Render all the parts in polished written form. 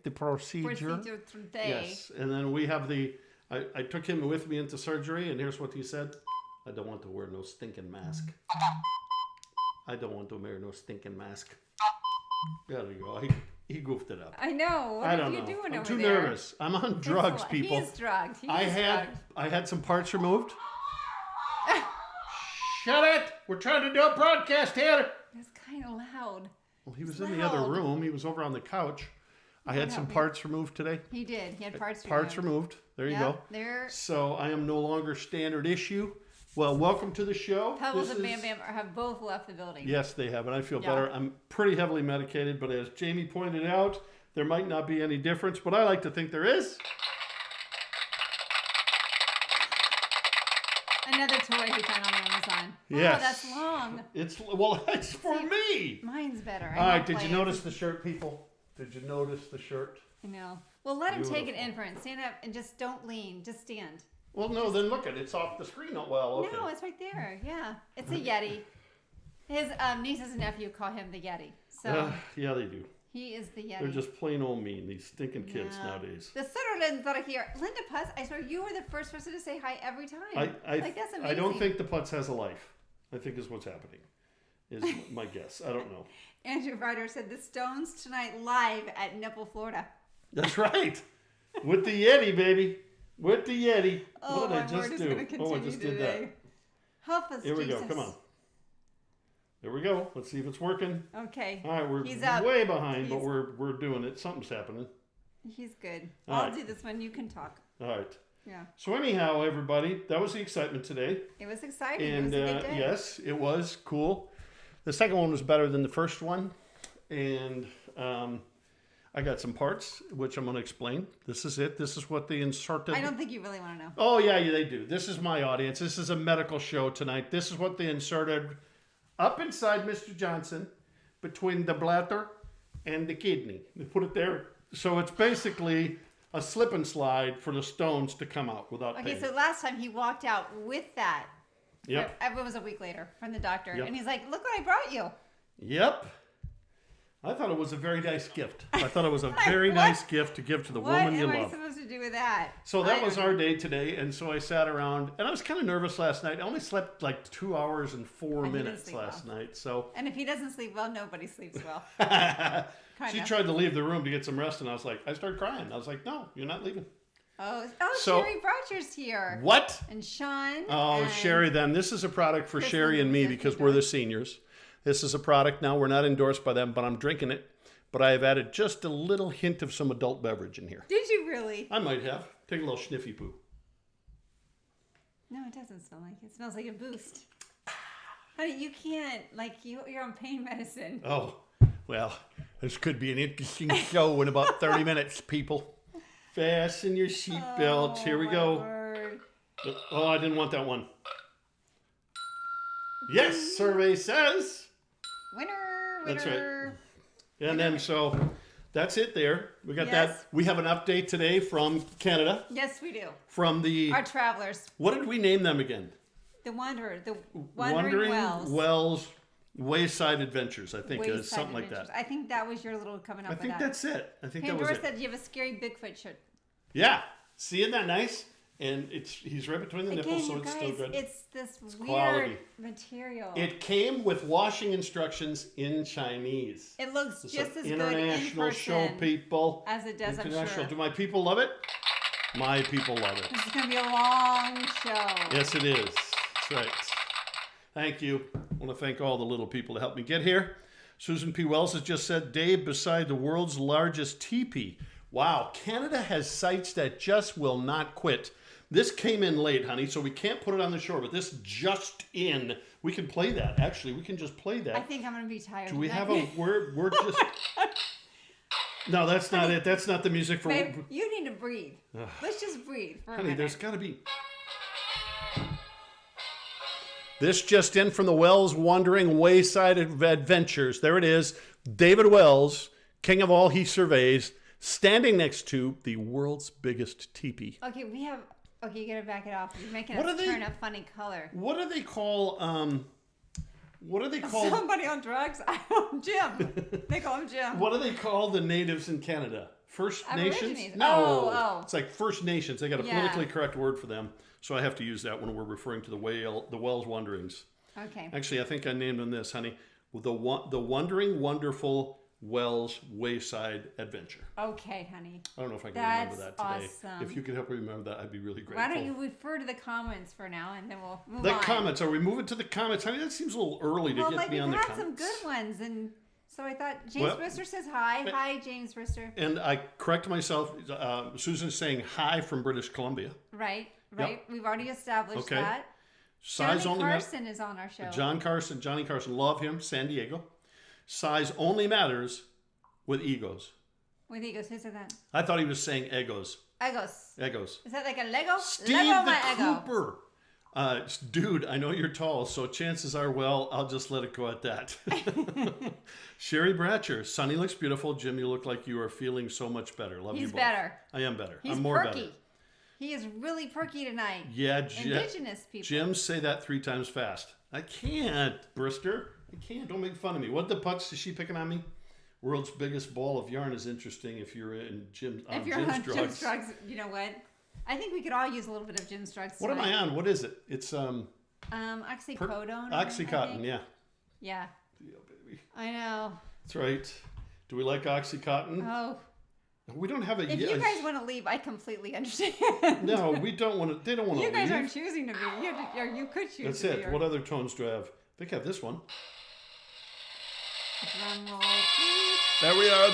the procedure. Today. Yes, and then we have I took him with me into surgery, and here's what he said. I don't want to wear no stinking mask. I don't want to wear no stinking mask. There you go. He goofed it up. I know. What I are don't you know. doing I'm over too there? nervous. I'm on drugs, people. He's drugged. I had some parts removed. Shut it! We're trying to do a broadcast here. That's kind of loud. Well, he was in the other room. He was over on the couch. I had some parts removed today. He did. He had parts removed. Parts removed. There you go. There. So I am no longer standard issue. Well, welcome to the show. Pebbles and Bam Bam have both left the building. Yes, they have, and I feel better. I'm pretty heavily medicated, but as Jamie pointed out, there might not be any difference, but I like to think there is. Another toy he found on Amazon. Yes. Oh, that's long. It's for me. Mine's better. All right, did you notice the shirt, people? Did you notice the shirt? I know. Well, let him take an Beautiful. inference. Stand up and just don't lean. Just stand. Well, no, then look at it. It's off the screen. Oh, well, okay. No, it's right there. Yeah. It's a Yeti. His nieces and nephew call him the Yeti. So yeah, they do. he is the Yeti. They're just plain old mean, these stinking kids nowadays. The Sutherlands are here. Linda Putz, I swear you were the first person to say hi every time. Like, that's amazing. I don't think the Putz has a life. I think is what's happening. Is my guess. I don't know. Andrew Ryder said the Stones tonight live at Nipple, Florida. That's right. With the Yeti, baby. With the Yeti. Oh, what did I my word just is do? going to continue I just today. did that. Help us, Here we Jesus. go. Come on. There we go. Let's see if it's working. Okay. All right, we're He's up. way behind, but we're doing it. Something's happening. He's good. All I'll right. do this one. You can talk. All right. Yeah. So anyhow, everybody, that was the excitement today. It was exciting. And it was a big day. yes, it was cool. The second one was better than the first one. And I got some parts, which I'm going to explain. This is it. This is what they inserted. I don't think you really want to know. Oh, yeah, they do. This is my audience. This is a medical show tonight. This is what they inserted up inside Mr. Johnson between the bladder and the kidney. They put it there. So it's basically a slip and slide for the stones to come out without pain. Okay, so last time he walked out with that. Yep. It was a week later from the doctor. Yep. And he's like, look what I brought you. Yep. I thought it was a very nice gift. I thought it was a very nice gift to give to the woman you What am I love. supposed to do with that? So that was our day today, and so I sat around, and I was kind of nervous last night. I only slept like 2 hours and 4 And you didn't minutes sleep last well. night. So And if he doesn't sleep well, nobody sleeps well. she Kinda. tried to leave the room to get some rest, and I started crying. I was like, no, you're not leaving. Oh, So- Sherry Brocher's here. What? And Sean. Oh, and Sherry, then. This is a product for Kristen Sherry and me just because we're the endorsed. seniors. This is a product now. We're not endorsed by them, but I'm drinking it. But I have added just a little hint of some adult beverage in here. Did you really? I might have. Take a little sniffy poo. No, it doesn't smell like it. It smells like a boost. Honey, you can't. Like, you're on pain medicine. Oh, well, this could be an interesting show in about 30 minutes, people. Fasten your seatbelts. Here we my go. word. Oh, I didn't want that one. Yes, survey says. Winner. That's right. And then, so that's it there. We got Yes. that. We have an update today from Canada. Yes, we do. From the, Our travelers. what did we name them again? The Wanderer. The Wandering Wells. Wells Wayside Adventures, I think, Wayside is something Adventures. like that. I think that was your little coming up I with think that. that's it. I think that was Pandora it. said you have a scary Bigfoot shirt. Yeah. See, isn't that nice? And he's right between the Again, nipples, so you it's guys, still good. it's this weird quality. material. It came with washing instructions in Chinese. It looks It's just an as good in international show, person people. as it does, I'm International. sure. Do my people love it? My people love it. This is going to be a long show. Yes, it is. That's right. Thank you. I want to thank all the little people to help me get here. Susan P. Wells has just said, Dave, beside the world's largest teepee. Wow, Canada has sites that just will not quit. This came in late, honey, so we can't put it on the shore, but this just in. We can play that. Actually, we can just play that. I think I'm going to be tired. Do we tonight. have a word? We're just... No, that's not it. That's not the music for... Babe, you need to breathe. Let's just breathe for a Honey, minute. there's got to be... This just in from the Wells Wandering Wayside Adventures. There it is. David Wells, king of all he surveys, standing next to the world's biggest teepee. Okay, we have... Okay, you got to back it off. You're making What us are they- turn a funny color. What do they call... What do they call... Somebody on drugs? I know Jim. They call him Jim. What do they call the natives in Canada? First Aborigines. Nations? No. Oh. It's like First Nations. They got a Yeah. politically correct word for them. So I have to use that when we're referring to the Wells Wanderings. Okay. Actually, I think I named them this, honey. The Wondering Wonderful Wells Wayside Adventure. Okay, honey. I don't know if I can remember that That's today. awesome. If you could help me remember that, I'd be really grateful. Why don't you refer to the comments for now, and then we'll move The on. comments. Are we moving to the comments? Honey, that seems a little early to Well, get like me we've on the had comments. some good ones, and so I thought James Well, Brister says hi. Hi, James Brister. And I correct myself. Susan's saying hi from British Columbia. Right. We've already established Okay. that. Size Johnny only Carson is on our show. Johnny Carson, love him. San Diego. Size only matters with egos. With egos, who said that? I thought he was saying egos. Egos. Egos. Is that like a Lego? Steve Lego the my ego. Cooper. Dude, I know you're tall, so chances are, well, I'll just let it go at that. Sherry Bratcher. Sonny looks beautiful. Jim, you look like you are feeling so much better. Love you He's both. better. I am better. He's I'm more perky. better. He is really perky tonight. Yeah, Indigenous people. Jim, say that 3 times fast. I can't, Brister. I can't. Don't make fun of me. What the putz is she picking on me? World's biggest ball of yarn is interesting if you're in Jim's If you're on Jim's drugs, you know what? I think we could all use a little bit of Jim's drugs. What am I on? What is it? It's oxycodone. Oxycontin. Yeah. Yeah. Yeah, baby. I know. That's right. Do we like Oxycontin? Oh. We don't have a. If you guys want to leave, I completely understand. No, we don't want to. They don't want to You leave. guys aren't choosing to be. You could choose. That's to it. Be, What other tones do I have? I think I have this one. Drum roll, please. There we are.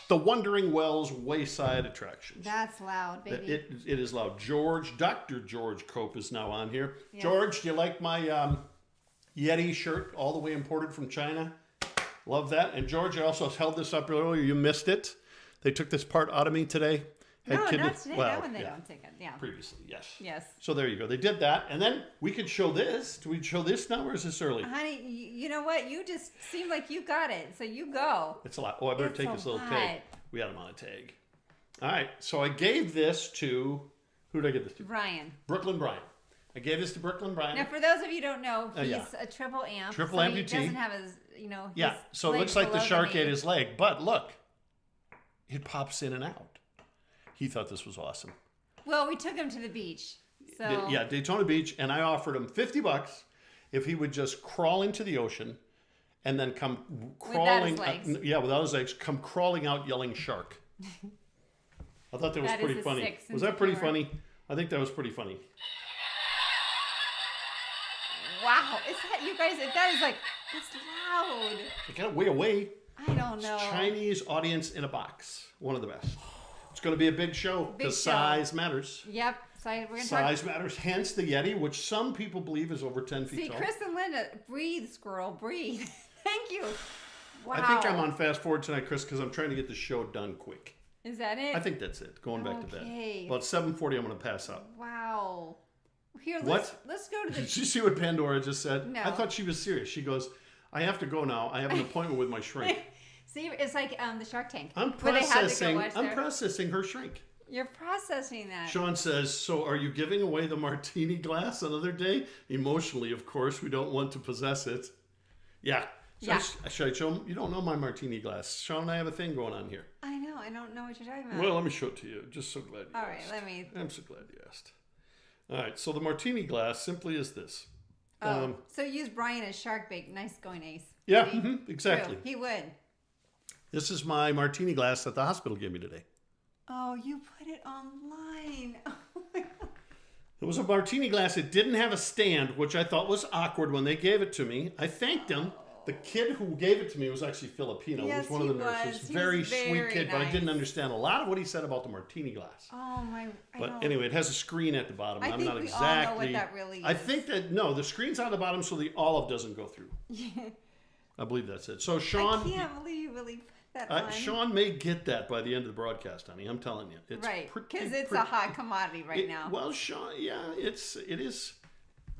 The Wandering Wells Wayside Attractions. That's loud, baby. It is loud. Dr. George Cope is now on here. Yes. George, do you like my Yeti shirt, all the way imported from China? Love that. And George, I also held this up earlier. You missed it. They took this part out of me today. No, not today. That one they don't take it. Yeah. Previously, yes. Yes. So there you go. They did that. And then we could show this. Do we show this now or is this early? Honey, you know what? You just seem like you got it. So you go. It's a lot. Oh, I better It's take a this little lot. tag. We had him on a tag. All right. So I gave this to, who did I give this to? Brian. Brooklyn Brian. I gave this to Brooklyn Brian. Now, for those of you who don't know, he's yeah. a triple amp. Triple so amputee. He doesn't have his, his Yeah. So it leg looks like the below shark knee. ate his leg. But look, it pops in and out. He thought this was awesome. Well, we took him to the beach. So Yeah, Daytona Beach. And I offered him $50 if he would just crawl into the ocean and then come crawling. Without his legs. Without his legs. Come crawling out yelling shark. I thought that was That is pretty a funny. sick sense Was that of pretty humor. funny? I think that was pretty funny. Wow, is that you guys? That is like it's loud. It got way away. I don't know. Chinese audience in a box. One of the best. It's going to be a big show Big because show. size matters. Yep. So we're gonna Size talk. matters. Hence the Yeti, which some people believe is over 10 feet See, tall. Chris and Linda, breathe, squirrel, breathe. Thank you. Wow. I think I'm on fast forward tonight, Chris, because I'm trying to get the show done quick. Is that it? I think that's it. Going back to Okay. bed. About 7:40, I'm going to pass out. Wow. Here, What? let's go to Did the. you see what Pandora just said? No. I thought she was serious. She goes, I have to go now. I have an appointment with my shrink. See, it's like the Shark Tank. I'm where they had to go processing. watch I'm their- processing her shrink. You're processing that. Sean says, so are you giving away the martini glass another day? Emotionally, of course. We don't want to possess it. Yeah. Yeah. Should I show him? You don't know my martini glass. Sean and I have a thing going on here. I know. I don't know what you're talking about. Well, let me show it to you. Just so glad you All right. asked. Let me. I'm so glad you asked. All right. So the martini glass simply is this. Oh, so use Brian as shark bait. Nice going, Ace. Yeah, See? exactly. True. He would. This is my martini glass that the hospital gave me today. Oh, you put it online. Oh my God. It was a martini glass. It didn't have a stand, which I thought was awkward when they gave it to me. I thanked him. The kid who gave it to me was actually Filipino. Yes, was one of the he nurses. was. He Very was sweet very kid, but I didn't nice. understand a lot of what he said about the martini glass. Oh my. But anyway, it has a screen at the bottom. I I'm think not we exactly. all know what that really I is. think that no, the screen's on the bottom, so the olive doesn't go through. Yeah. I believe that's it. So I Sean, can't believe you really put that on. Sean may get that by the end of the broadcast, honey. I'm telling you, it's Right, pretty- because it's pretty- a hot commodity right now. Well, Sean, yeah, it is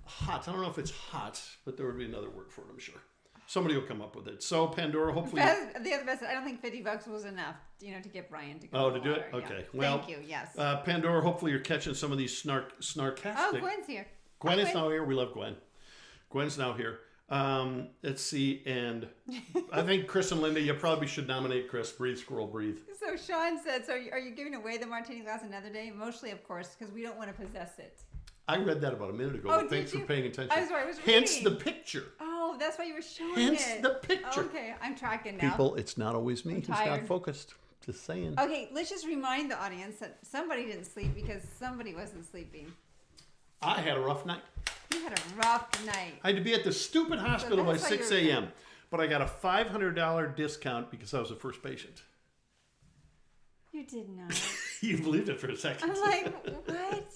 hot. I don't know if it's hot, but there would be another word for it, I'm sure. Somebody will come up with it. So Pandora, hopefully. The other best, I don't think $50 was enough, to get Brian to go. Oh, in to the do it? water. Okay. Yeah. Well, Thank you. Yes. Pandora, hopefully you're catching some of these snarkastic. Oh, Gwen's here. Gwen Hi, is now here. We love Gwen. Gwen's now here. Let's see, and I think Chris and Linda, you probably should nominate Chris. Breathe, squirrel, breathe. So Sean said, so are you giving away the martini glass another day? Mostly, of course, because we don't want to possess it. I read that about a minute ago. Oh, but thanks did for you? paying attention. I'm sorry, I was Hence reading. the picture. Oh, that's why you were showing Hence it. the picture. Okay, I'm tracking now. People, it's not always me who's not tired. focused. Just saying. Okay, let's just remind the audience that somebody didn't sleep because somebody wasn't sleeping. I had a rough night. You had a rough night. I had to be at the stupid hospital by that's why 6 you're- a.m. But I got a $500 discount because I was the first patient. You did not. You believed it for a second. I'm like, what?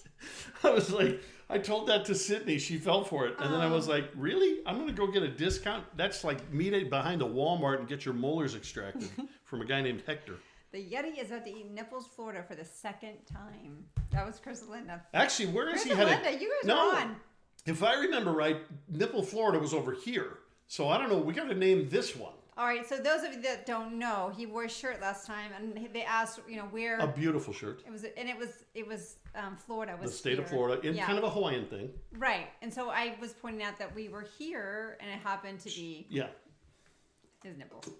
I was like, I told that to Sydney. She fell for it. And then I was like, really? I'm going to go get a discount? That's like meet behind a Walmart and get your molars extracted from a guy named Hector. The Yeti is about to eat Nipples, Florida for the second time. That was Chris and Linda. Actually, where is Chris he and headed? Linda, you guys No. are on. If I remember right, Nipple, Florida was over here. So I don't know. We got to name this one. All right, so those of you that don't know, he wore a shirt last time, and they asked, where A beautiful shirt. it was Florida. Was The state of here. Florida, in Yeah. kind of a Hawaiian thing. Right, and so I was pointing out that we were here, and it happened to be Yeah. his nipples.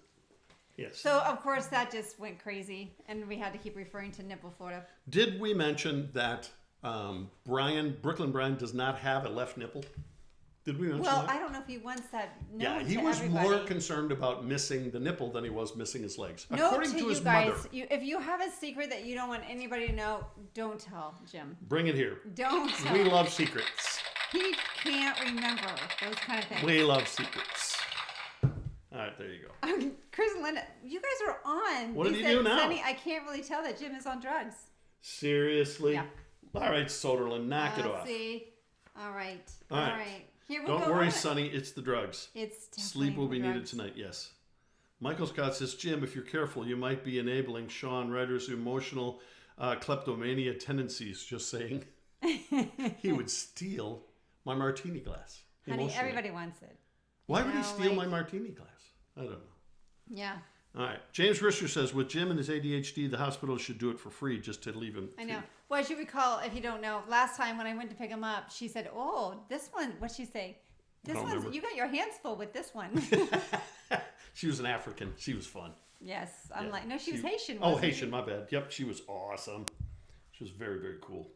Yes. So of course that just went crazy, and we had to keep referring to Nipple, Florida. Did we mention that Brooklyn Brian does not have a left nipple? Did we mention Well, that? I don't know if he wants that known Yeah, he to was everybody. more concerned about missing the nipple than he was missing his legs. Note According to to you his guys, mother. if you have a secret that you don't want anybody to know, don't tell Jim. Bring it here. Don't tell We him. love secrets. He can't remember those kind of things. We love secrets. All right, there you go. Chris and Linda, you guys are on. What They did he said, do now? Sonny, I can't really tell that Jim is on drugs. Seriously? Yeah. All right, Soderlin, knock it Let's off. see. All right. All right. Here we'll Don't go worry, on. Sonny, it's the drugs. It's definitely Sleep will be needed drugs. tonight, yes. Michael Scott says, Jim, if you're careful, you might be enabling Sean Ryder's emotional kleptomania tendencies. Just saying. He would steal my martini glass. Honey, emotionally. everybody wants it. Why would he know, steal like- my martini glass? I don't know. Yeah. All right. James Risher says, with Jim and his ADHD, the hospital should do it for free just to leave him. I know. Well, as you recall, if you don't know, last time when I went to pick him up, she said, "Oh, this one." What'd she say? This don't one's. remember. You got your hands full with this one. She was an African. She was fun. Yes, I'm Yeah. like, no, she was Haitian. Oh, wasn't she? Haitian, my bad. Yep, she was awesome. She was very, very cool.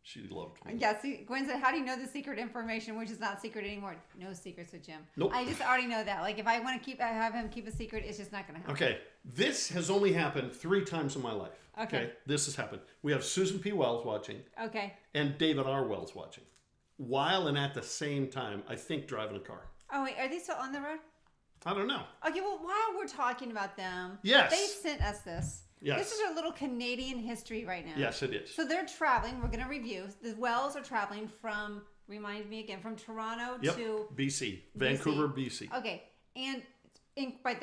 She loved me. Yeah, see, Gwen said, how do you know the secret information, which is not secret anymore? No secrets with Jim. Nope. I just already know that. Like, if I want to have him keep a secret, it's just not going to happen. Okay, this has only happened 3 times in my life. Okay. This has happened. We have Susan P. Wells watching Okay. and David R. Wells watching. While and at the same time, I think driving a car. Oh, wait, are they still on the road? I don't know. Okay, well, while we're talking about them, Yes. they sent us this. Yes. This is our little Canadian history right now. Yes, it is. So they're traveling. We're going to review. The Wells are traveling from, remind me again, from Toronto Yep, to... BC. Vancouver, BC. Okay, and by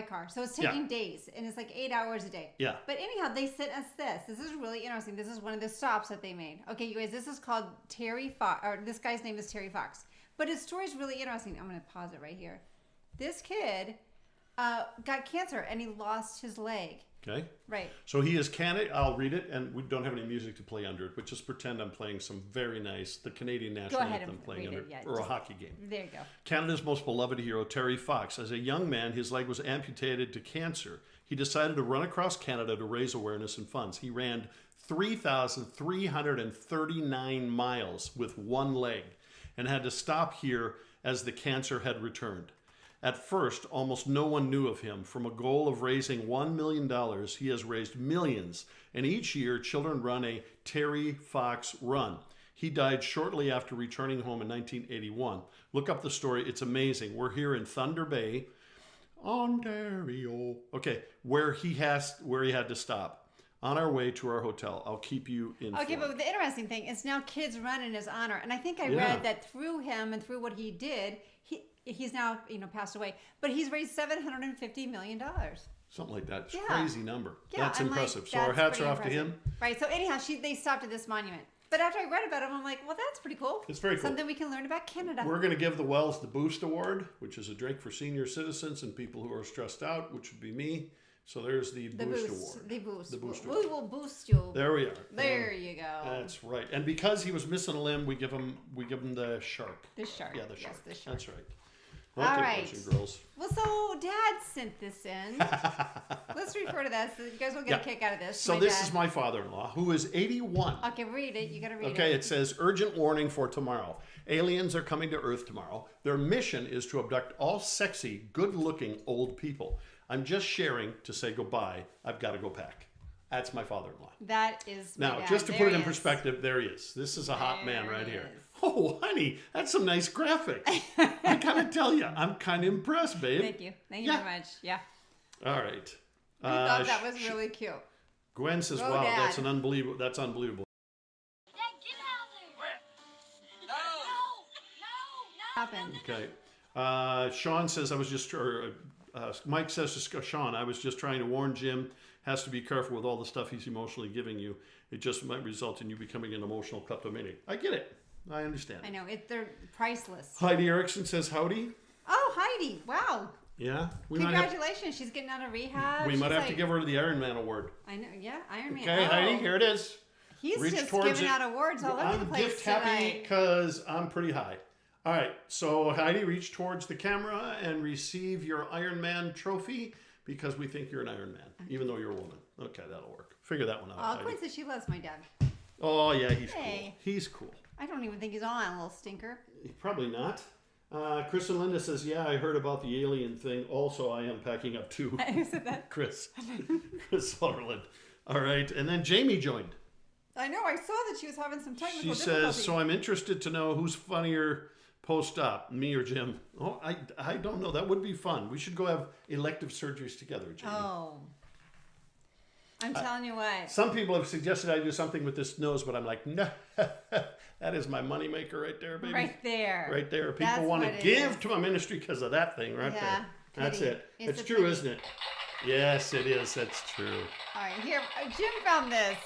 car. So it's taking days, and it's like 8 hours a day. Yeah. But anyhow, they sent us this. This is really interesting. This is one of the stops that they made. Okay, you guys, this is called Terry Fox, or this guy's name is Terry Fox. But his story is really interesting. I'm going to pause it right here. This kid got cancer, and he lost his leg. Okay. Right. So he is Canada. I'll read it, and we don't have any music to play under it, but just pretend I'm playing some very nice, the Canadian national ahead anthem and playing read under it, yeah, or a just- hockey game. There you go. Canada's most beloved hero, Terry Fox. As a young man, his leg was amputated to cancer. He decided to run across Canada to raise awareness and funds. He ran 3,339 miles with one leg and had to stop here as the cancer had returned. At first, almost no one knew of him. From a goal of raising $1 million, he has raised millions. And each year, children run a Terry Fox Run. He died shortly after returning home in 1981. Look up the story. It's amazing. We're here in Thunder Bay, Ontario. Okay, where he had to stop. On our way to our hotel. I'll keep you informed. Okay, but the interesting thing is now kids run in his honor, and I think I Yeah. read that through him and through what he did, he's now passed away, but he's raised $750 million. Something like that. It's a Yeah. crazy number. Yeah, That's I'm like, impressive. So our that's hats pretty are off to impressive. him. Right. So anyhow, they stopped at this monument, but after I read about him, I'm like, well, that's pretty cool. It's very cool. Something we can learn about Canada. We're going to give the Wells the Boost Award, which is a drink for senior citizens and people who are stressed out, which would be me. So there's the Boost Award. The boost. The Boost We Award. will boost you. There we are. There you go. That's right. And because he was missing a limb, we give him the shark. The shark. Yeah, the shark. Yes, the shark. That's right. Okay, All right. boys and girls. Well, so Dad sent this in. Let's refer to this. You guys will get a kick out of this. So this is my father-in-law, who is 81. Okay, read it. You got to read it. Okay, it says, urgent warning for tomorrow. Aliens are coming to Earth tomorrow. Their mission is to abduct all sexy, good-looking old people. I'm just sharing to say goodbye. I've got to go pack. That's my father-in-law. That is my Now, dad. just to There put it he in is. perspective, there he is. This is a hot man There right he here. is. Oh, honey, that's some nice graphics. I gotta tell you, I'm kind of impressed, babe. Thank you. Thank you Yeah. very much. Yeah. All right. I thought that was really cute. Gwen says, Go, "Wow, Dad. that's unbelievable. That's unbelievable." Dad, get out of there! No! Happened. Okay. Sean says, Mike says to Sean, I was just trying to warn Jim, has to be careful with all the stuff he's emotionally giving you. It just might result in you becoming an emotional kleptomaniac. I get it. I understand. I know. They're priceless. Heidi Erickson says, howdy. Oh, Heidi. Wow. Yeah. Congratulations. She's getting out of rehab. We might have to give her the Iron Man award. I know. Yeah. Iron Man. Okay, Oh. Heidi, here it is. He's Reach just towards giving it. out awards all over the I'm place gift happy tonight. because I'm pretty high. All right, so Heidi, reach towards the camera and receive your Iron Man trophy because we think you're an Iron Man, even though you're a woman. Okay, that'll work. Figure that one out, Oh, Heidi. Quinn says she loves my dad. Oh, yeah, he's Hey. cool. He's cool. I don't even think he's on, little stinker. Probably not. Chris and Linda says, yeah, I heard about the alien thing. Also, I am packing up too. Who said that? Chris Sutherland. All right, and then Jamie joined. I know. I saw that she was having some technical She difficulties. says, so I'm interested to know who's funnier post-op, me or Jim. Oh, I don't know. That would be fun. We should go have elective surgeries together, Jamie. Oh. I'm telling you what. Some people have suggested I do something with this nose, but I'm like, no, that is my moneymaker right there, baby. Right there. Right there. People That's want what to it give is. to my ministry because of that thing right Yeah, there. That's pity. it. It's It's a true, pity. isn't it? Yes, it is. That's true. All right, here. Jim found this.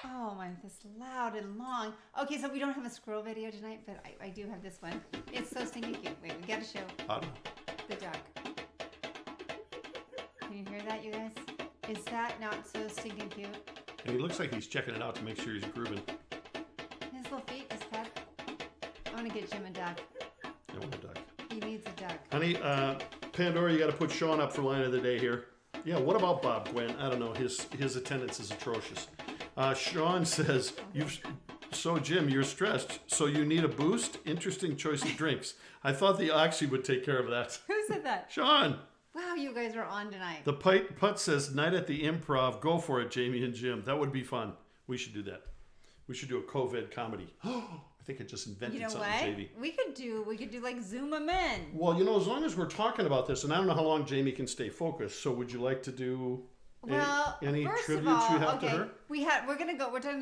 Oh my, this loud and long. Okay, so we don't have a squirrel video tonight, but I do have this one. It's so stinking cute. Wait, we gotta show I don't know. the duck. Can you hear that, you guys? Is that not so stinking cute? And he looks like he's checking it out to make sure he's grooving. His little feet, his pet. I want to get Jim a duck. I want a duck. He needs a duck. Honey, Pandora, you got to put Sean up for line of the day here. Yeah, what about Bob, Gwen? I don't know. His attendance is atrocious. Sean says, so Jim, you're stressed, so you need a boost? Interesting choice of drinks. I thought the Oxy would take care of that. Who said that? Sean, Wow, you guys are on tonight. the Putt says, night at the Improv. Go for it, Jamie and Jim. That would be fun. We should do that. We should do a COVID comedy. I think I just invented You know something, what? Jamie. We could do like Zoom 'em in. Well, as long as we're talking about this, and I don't know how long Jamie can stay focused, so would you like to do any first tributes of all, you have to her? We're going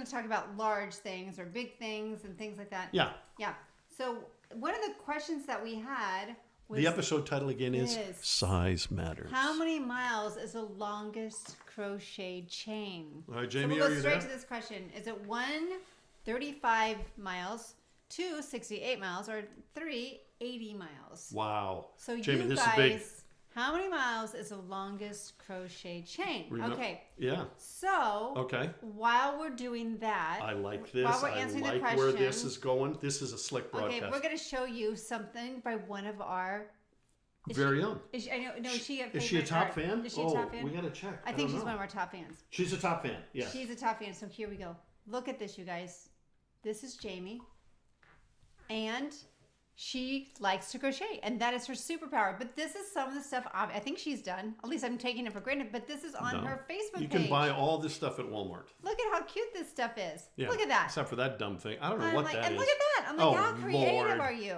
to talk about large things or big things and things like that. Yeah. Yeah. So one of the questions that we had was The episode title again is this. Size Matters. how many miles is the longest crocheted chain? All right, So Jamie, we'll are go you straight there? to this question. Is it 1, 35 miles, 2, 68 miles, or 3, 80 miles? Wow. So Jamie, you this guys, is big. how many miles is the longest crochet chain? Okay. Yeah. So Okay. while we're doing that, I like this. While we're I answering the like where this question- is going. This is a slick broadcast. okay, we're going to show you something by one of our. Very young. Is she, I know. No, is she a Is she a favorite top art- fan? Is she a top fan? We got to check. I think don't she's know. one of our top fans. She's a top fan. Yeah. She's a top fan. So here we go. Look at this, you guys. This is Jamie, and she likes to crochet, and that is her superpower. But this is some of the stuff I think she's done. At least I'm taking it for granted. But this is on No. her Facebook You page. can buy all this stuff at Walmart. Look at how cute this stuff is. Yeah. Look at that. Except for that dumb thing. I don't know I'm what like, that and is. look at that. I'm like, Oh, how creative Lord. are you?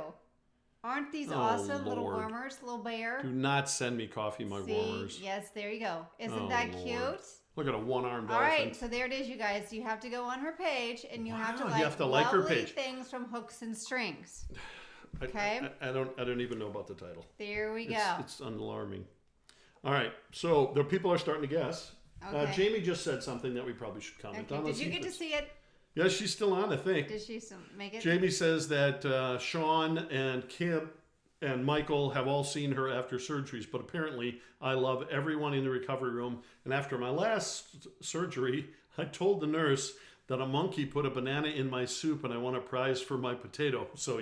Aren't these Oh, awesome little Lord. warmers, little bear? Do not send me coffee mug See? warmers. Yes, there you go. Isn't Oh, that Lord. cute? Look at a one-armed All right, elephant. so there it is, you guys. You have to go on her page, and you have to Wow, like, you have to like her lovely page. things from Hooks and Strings. I- okay. I don't even know about the title. There we go. It's alarming. All right, so the people are starting to guess. Okay. Jamie just said something that we probably should comment Okay, on. did Let's you see get if to it's- see it? Yes, she's still on, I think. Did she make it? Jamie says that Sean and Kim and Michael have all seen her after surgeries, but apparently I love everyone in the recovery room. And after my last surgery, I told the nurse that a monkey put a banana in my soup and I won a prize for my potato. So,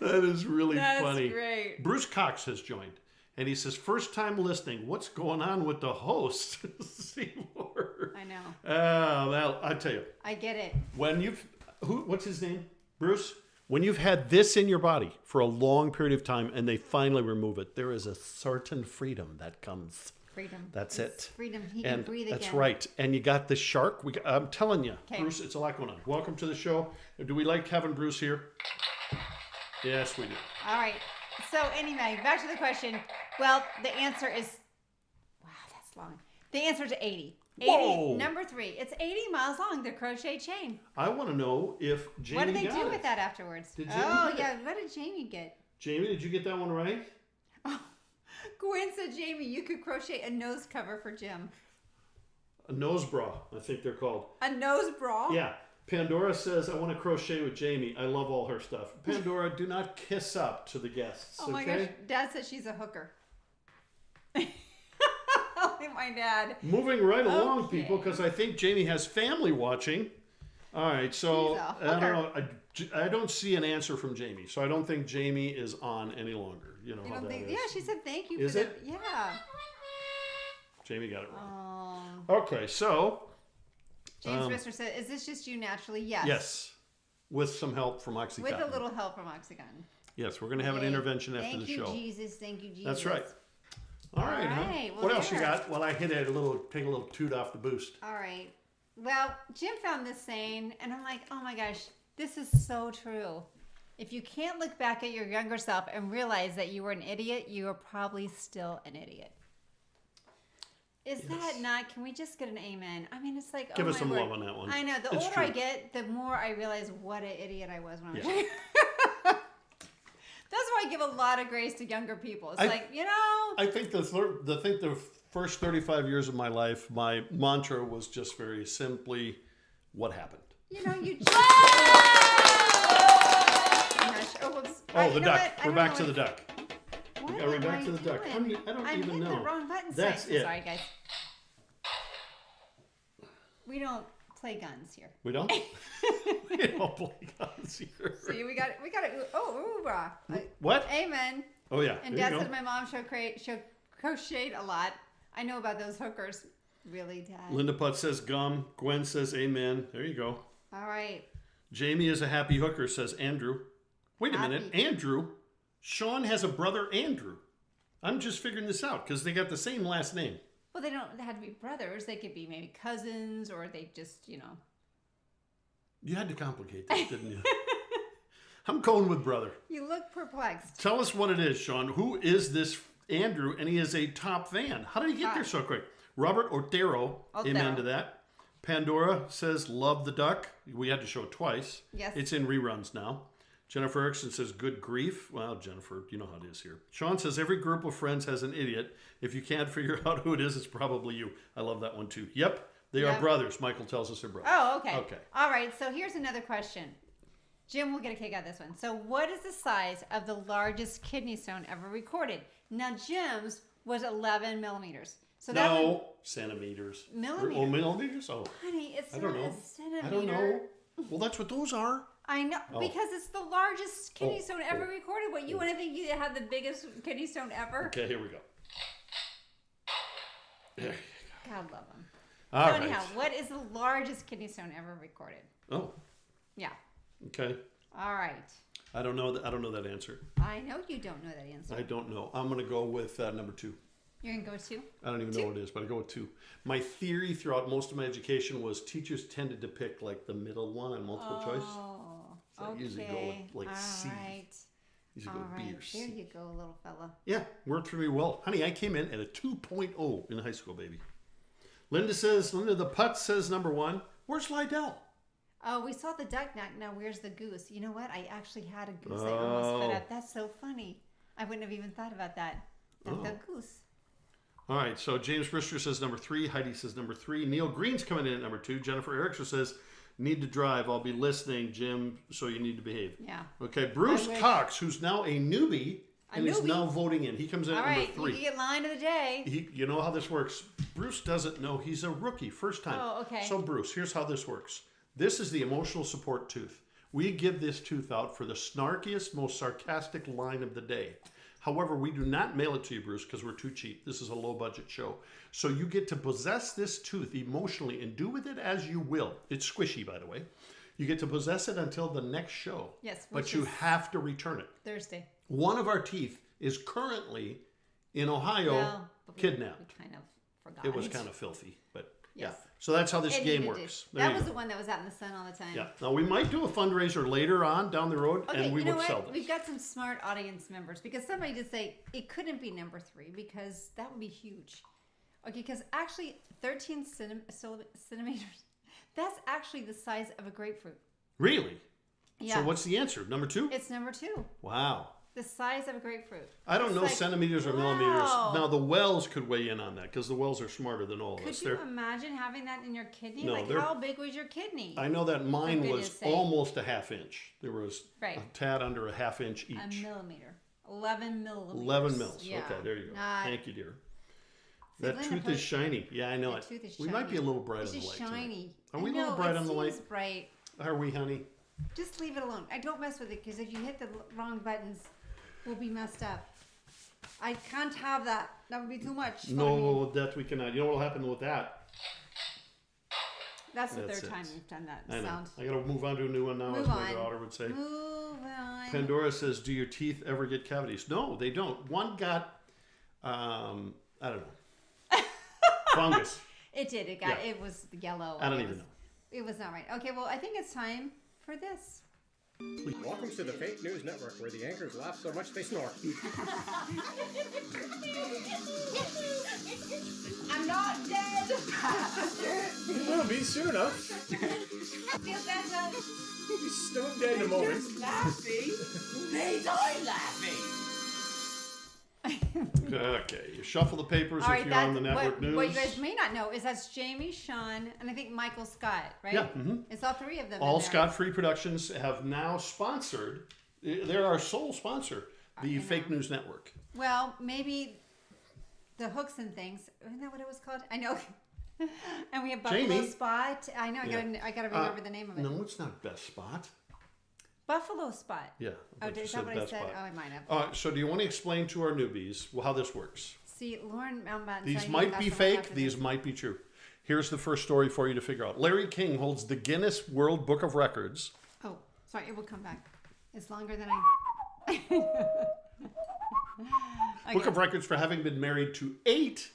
That is really That's funny. great. Bruce Cox has joined. And he says, first time listening. What's going on with the host? Seymour. I know. Well, I tell you. I get it. When what's his name? Bruce? When you've had this in your body for a long period of time and they finally remove it, there is a certain freedom that comes. Freedom. That's It's it. Freedom. He can breathe again. That's right. And you got the shark. I'm telling you, Okay. Bruce, it's a lot going on. Welcome to the show. Do we like having Bruce here? Yes, we do. All right. So anyway, back to the question. Well, the answer is, wow, that's long. The answer is 80. 80, Whoa. number 3. It's 80 miles long, the crochet chain. I want to know if Jamie What did they got do it. with that afterwards? Did Jamie Oh, get yeah. What did Jamie get? Jamie, did you get that one right? Gwen said, Jamie, you could crochet a nose cover for Jim. A nose bra, I think they're called. A nose bra? Yeah. Pandora says, I want to crochet with Jamie. I love all her stuff. Pandora, do not kiss up to the guests, Oh my okay? gosh. Dad said she's a hooker. Only my dad. Moving right along, Okay. people, because I think Jamie has family watching. All right, so She's a I don't know. hooker. I don't see an answer from Jamie, so I don't think Jamie is on any longer. You know You how don't that think? is. Yeah, she said thank you. Is for it? The, yeah. Jamie got it wrong. Oh. Okay, so James Brister said, "Is this just you naturally?" Yes. yes, with some help from Oxycontin. With a little help from Oxycontin. Yes, we're going to have an Yay. intervention after Thank the you, show. Jesus. Thank you, Jesus. That's right. All right, huh? right, well, What else you there. got? Well, I hit it a little, take a little toot off the boost. All right. Well, Jim found this saying, and I'm like, oh my gosh, this is so true. If you can't look back at your younger self and realize that you were an idiot, you are probably still an idiot. Is that not? Can we just get an amen? I mean, it's like, Give oh us my some word. love on that one. I know. The It's older true. I get, the more I realize what an idiot I was when I was Yeah. younger. That's why I give a lot of grace to younger people. It's like, you know. I think the first 35 years of my life, my mantra was just very simply, what happened? You know, you just. Oh, whoops. Oh, You the know duck. what? I We're don't back know to the what- duck. What Are we am back I to the duck? doing? I don't I'm even hitting know. the wrong button. That's it. Sorry, guys. We don't play guns here. We don't? We don't play guns here. See, we got it. Oh, oobah. What? Amen. Oh, yeah. And there Dad you said go. my mom crocheted a lot. I know about those hookers. Really, Dad? Linda Putt says gum. Gwen says amen. There you go. All right. Jamie is a happy hooker, says Andrew. Wait a minute. Happy. Andrew? Sean has a brother, Andrew. I'm just figuring this out because they got the same last name. Well, they have to be brothers. They could be maybe cousins, or they just, you know. You had to complicate that, didn't you? I'm going with brother. You look perplexed. Tell us what it is, Sean. Who is this Andrew? And he is a top fan. How did he get there so quick? Robert Otero, amen to that. Pandora says, love the duck. We had to show it twice. Yes. It's in reruns now. Jennifer Erickson says, good grief. Well, Jennifer, you know how it is here. Sean says, every group of friends has an idiot. If you can't figure out who it is, it's probably you. I love that one too. Yep, they are brothers. Michael tells us they're brothers. Oh, okay. Okay. All right, so here's another question. Jim will get a kick out of this one. So what is the size of the largest kidney stone ever recorded? Now, Jim's was 11 millimeters. So that would, No, centimeters. Millimeters. Oh, millimeters? Oh, honey, it's I not don't know. a centimeter. I don't know. Well, that's what those are. I know, Oh. because it's the largest kidney Oh, stone ever oh, recorded. What, you want to think you have the biggest kidney stone ever? Okay, here we go. There you God love them. go. All So right. anyhow, what is the largest kidney stone ever recorded? Oh, Yeah. okay. All right. I don't know that answer. I know you don't know that answer. I don't know. I'm going to go with number 2. You're going to go two? I don't even know what it is, but I go with 2. My theory throughout most of my education was teachers tended to pick like the middle one on multiple choice. Oh, So I okay. usually go with, like, C. All right. Usually All go B right. or C. There you go, little fella. Yeah, worked for me well. Honey, I came in at a 2.0 in high school, baby. Linda the Putt says number 1. Where's Lydell? Oh, we saw the duck. Now where's the goose? You know what? I actually had a goose. I almost fed up. That's so funny. I wouldn't have even thought about that. The goose. All right, so James Brister says number 3. Heidi says number 3. Neil Green's coming in at number 2. Jennifer Erickson says, need to drive. I'll be listening, Jim, so you need to behave. Yeah. Okay, Bruce wish. Cox, who's now a newbie and is newbie? now voting in. He comes in All at number right. 3. You get line of the day. You know how this works. Bruce doesn't know. He's a rookie, first time. Oh, okay. So, Bruce, here's how this works. This is the emotional support tooth. We give this tooth out for the snarkiest, most sarcastic line of the day. However, we do not mail it to you, Bruce, because we're too cheap. This is a low-budget show. So you get to possess this tooth emotionally and do with it as you will. It's squishy, by the way. You get to possess it until the next show. Yes, But which you is have to return it. Thursday. One of our teeth is currently in Ohio But kidnapped. We kind of forgot. It was kind of filthy, but Yes. yeah. So that's how this It game needed to. works. There That you was go. the one that was out in the sun all the time. Yeah. Now we might do a fundraiser later on down the road, Okay, and we you know would sell what? this. We've got some smart audience members because somebody did say it couldn't be number 3 because that would be huge. Okay, because actually 13 centimeters, that's actually the size of a grapefruit. Really? Yeah. So what's the answer? Number 2? It's number 2. Wow. The size of a grapefruit. I don't It's know like, centimeters or wow. millimeters. Now the Wells could weigh in on that because the Wells are smarter than all of Could us. you imagine having that in your kidney? No, like they're- how big was your kidney? I know that mine For was goodness sake. almost a half inch. There was Right. a tad under a half inch each. A millimeter. 11 millimeters. 11 mils. Yeah. Okay, there you go. Not- Thank you, dear. See, That Linda tooth is put- shiny. Yeah, I know That it. tooth is We might be a shiny. little bright It's on the just light tonight. shiny. Are we I a little know, bright it on the light? seems bright. Are we, honey? Just leave it alone. I don't mess with it because if you hit the wrong buttons, we'll be messed up. I can't have that. That would be too much. for me. No, that we cannot. You know what will happen with that? That's the That's third it. time we've done that I know. sound. I gotta move on to a new one now, Move as my on. daughter would say. Move on. Pandora says, "Do your teeth ever get cavities?" No, they don't. One got, I don't know, fungus. It did. It got. Yeah. It was yellow. I don't It even was- know. It was not right. Okay. Well, I think it's time for this. Welcome to the Fake News Network, where the anchors laugh so much they snore. I'm not dead. You will be soon enough. Feel better. You'll be stone dead in a moment. Laughing. They die laughing. Okay, you shuffle the papers All if right. you're on That's the network what, news. what you guys may not know is that's Jamie, Sean, and I think Michael Scott. Right? Yeah, mhm. It's all 3 of them. All in there. Scott Free Productions have now sponsored. They're our sole sponsor, the know. Fake News Network. Well, maybe the hooks and things. Isn't that what it was called? I know. And we have Buffalo Jamie. Spot. I know. I gotta remember the name of it. No, it's not Best Spot. Buffalo Spot. Yeah. Oh, thought you is that what I Best said? Spot. Oh, I might have. So do you want to explain to our newbies how this works? See, Lauren Mountbatten. These said might that's be the one fake, after these this. might be true. Here's the first story for you to figure out. Larry King holds the Guinness World Book of Records. Oh, sorry. It will come back. It's longer than I. Book of Records for having been married to 8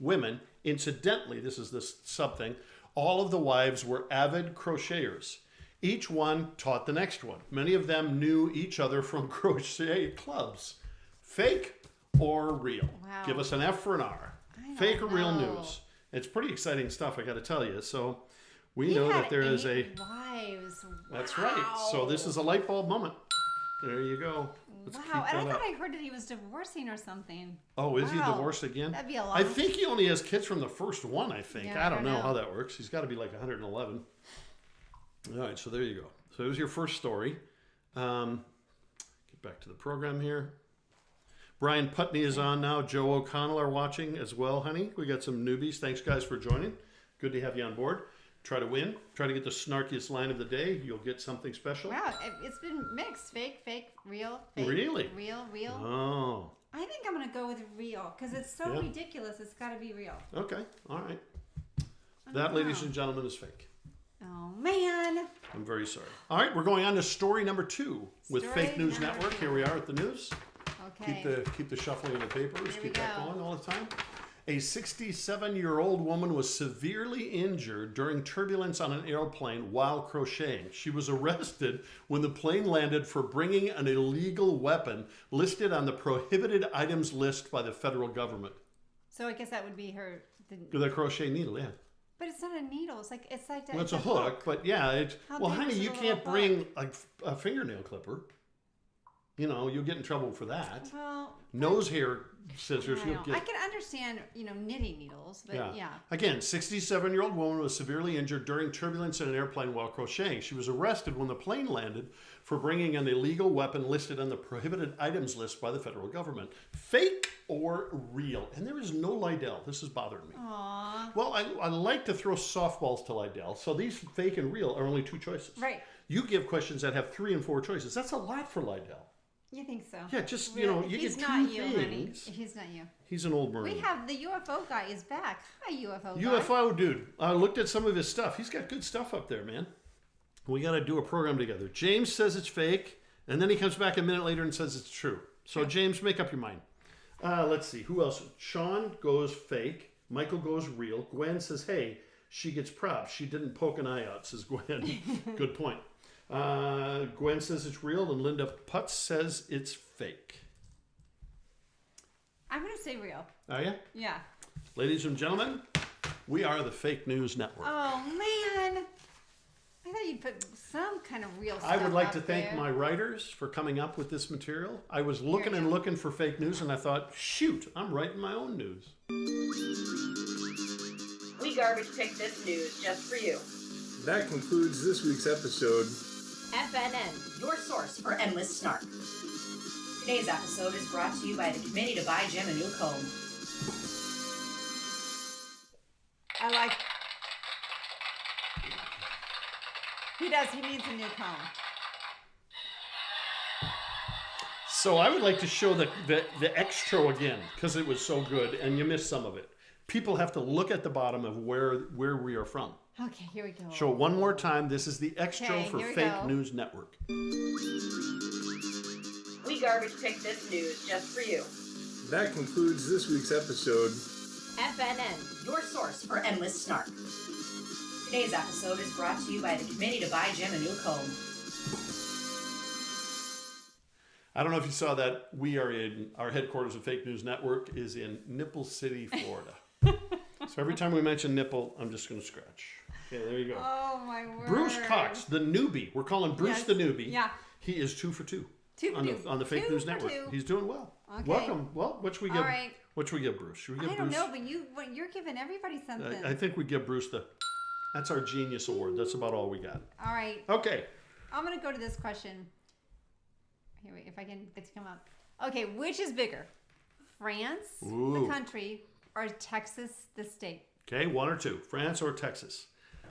women. Incidentally, this is this sub thing. All of the wives were avid crocheters. Each one taught the next one. Many of them knew each other from crochet clubs. Fake or real? Wow. Give us an F for an R. I Fake or don't real know. news? It's pretty exciting stuff, I got to tell you. So we He know had that there is 8 a. wives. That's right. So this is a light bulb moment. There you go. Let's keep Wow, and I that thought up. I heard that he was divorcing or something. Oh, is he Wow. divorced again? That'd be a I long- think he only has kids from the first one, I think. Yeah, I don't know how that works. He's got to be like 111. All right, so there you go. So there's your first story. Get back to the program here. Brian Putney is on now. Joe O'Connell are watching as well, honey. We got some newbies. Thanks, guys, for joining. Good to have you on board. Try to win. Try to get the snarkiest line of the day. You'll get something special. Wow, it's been mixed. Fake, real, fake. Really? Real. Oh, I think I'm going to go with real because it's so Yeah. ridiculous. It's got to be real. okay. All right. That, ladies and gentlemen, is fake. Oh, man. I'm very sorry. All right, we're going on to story number 2 with Story Fake News number Network. 2. Here we are at the news. Okay. Keep the shuffling of the papers. Here we Keep that go. going all the time. A 67-year-old woman was severely injured during turbulence on an airplane while crocheting. She was arrested when the plane landed for bringing an illegal weapon listed on the prohibited items list by the federal government. So I guess that would be her. The crochet needle, yeah. But it's not a needle. It's like Well, it's a hook, but yeah, it's How well, big honey, is the you little can't hook? bring a fingernail clipper. You know, you'll get in trouble for that. Well, Nose hair scissors, I, you'll know. get. I can understand, knitting needles, but yeah. Again, 67-year-old woman was severely injured during turbulence in an airplane while crocheting. She was arrested when the plane landed for bringing an illegal weapon listed on the prohibited items list by the federal government. Fake or real? And there is no Lydell. This is bothering me. Aww. Well, I like to throw softballs to Lydell. So these fake and real are only 2 choices. Right. You give questions that have 3 and 4 choices. That's a lot for Lydell. You think so? Yeah, just, Really? you He's get not 2 you, things. honey. He's not you. He's an old Marine. We have the UFO guy is back. Hi, UFO guy. UFO dude. I looked at some of his stuff. He's got good stuff up there, man. We got to do a program together. James says it's fake, and then he comes back a minute later and says it's true. So, James, make up your mind. Let's see. Who else? Sean goes fake. Michael goes real. Gwen says, hey, she gets props. She didn't poke an eye out, says Gwen. Good point. Gwen says it's real, and Linda Putz says it's fake. I'm going to say real. Are you? Yeah. Ladies and gentlemen, we are the Fake News Network. Oh, man. I thought you'd put some kind of real stuff I would like to out thank there. my writers for coming up with this material. I was looking Here and you go. looking for fake news, and I thought, shoot, I'm writing my own news. We garbage picked this news just for you. That concludes this week's episode. FNN, your source for endless snark. Today's episode is brought to you by the Committee to Buy Jim a New Comb. I like... He does. He needs a new comb. So I would like to show the extra again, because it was so good, and you missed some of it. People have to look at the bottom of where we are from. Okay, here we go. Show it one more time. This is the extra Okay, for here we Fake go. News Network. We garbage picked this news just for you. That concludes this week's episode. FNN, your source for endless snark. Today's episode is brought to you by the Committee to Buy Jim a New Comb. I don't know if you saw that. We are in our headquarters of Fake News Network is in Nipple City, Florida. So every time we mention nipple, I'm just going to scratch. Okay, there you go. Oh, my word. Bruce Cox, the newbie. We're calling Bruce Yes. the newbie. Yeah. He is 2 for 2. 2 for on 2. the, on the Fake 2 News for Network. 2. He's doing well. Okay. Welcome. Well, what should we give? All right. What should we give Bruce? Should we give I don't Bruce? know, but you're giving everybody something. I think we give Bruce the. That's our genius award. That's about all we got. All right. Okay. I'm going to go to this question. Here, wait, if I can get to come up. Okay, which is bigger? France, Ooh. the country, or Texas, the state? Okay, 1 or 2. France or Texas?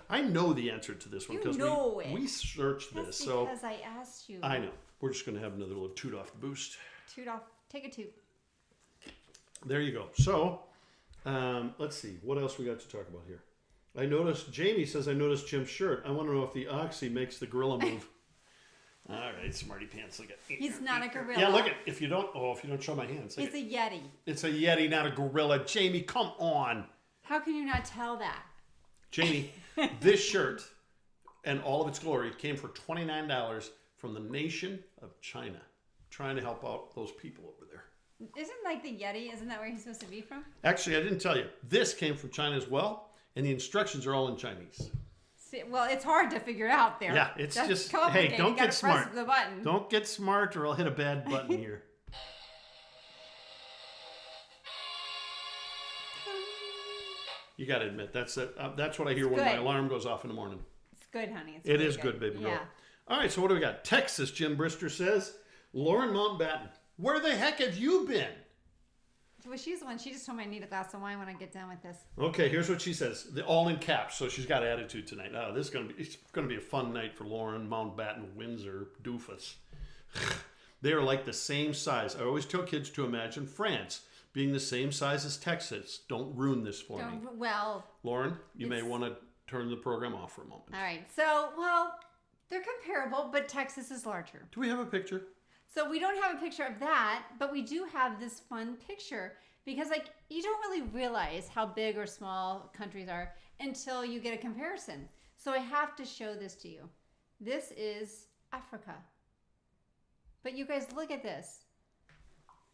I know the answer to this one You because know it. we searched That's this. So because I asked you. I know. We're just going to have another little toot off the boost. Toot off. Take a toot. There you go. So, let's see. What else we got to talk about here? I noticed, Jamie says, I noticed Jim's shirt. I want to know if the oxy makes the gorilla move. All right, smarty pants. Look at. He's not a gorilla. Yeah, look at. If you don't show my hands. It's a Yeti. It's a Yeti, not a gorilla. Jamie, come on. How can you not tell that? Jamie, this shirt and all of its glory came for $29 from the nation of China, trying to help out those people over there. Isn't like the Yeti? Isn't that where he's supposed to be from? Actually, I didn't tell you. This came from China as well, and the instructions are all in Chinese. See, well, it's hard to figure out there. Yeah, it's That's just, complicated. hey, You don't gotta get press smart. the button. Don't get smart or I'll hit a bad button here. You got to admit, that's what I hear when my good. alarm goes off in the morning. It's good, honey. It's It really is good, baby girl. Yeah. All right, so what do we got? Texas, Jim Brister says. Lauren Mountbatten, where the heck have you been? Well, she's the one. She just told me I need a glass of wine when I get done with this. Okay, here's what she says. All in caps, so she's got attitude tonight. Oh, it's going to be a fun night for Lauren Mountbatten, Windsor, doofus. They are like the same size. I always tell kids to imagine France being the same size as Texas. Don't ruin this for me. Well, Lauren, you may want to turn the program off for a moment. all right. So, well, they're comparable, but Texas is larger. Do we have a picture? So we don't have a picture of that, but we do have this fun picture because, like, you don't really realize how big or small countries are until you get a comparison. So I have to show this to you. This is Africa. But you guys, look at this.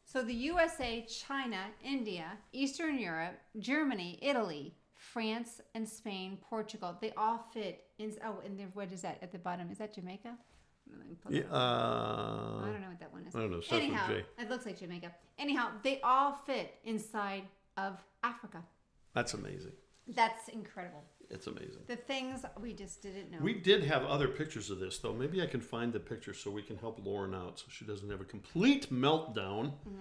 So the USA, China, India, Eastern Europe, Germany, Italy, France, and Spain, Portugal, they all fit in. Oh, and then what is that at the bottom? Is that Jamaica? Let me pull Yeah, that up. I don't know what that one is. I don't know. Starts with Anyhow, J. it looks like Jamaica. Anyhow, they all fit inside of Africa. That's amazing. That's incredible. It's amazing. The things we just didn't know. We did have other pictures of this, though. Maybe I can find the picture so we can help Lauren out so she doesn't have a complete meltdown. Yeah.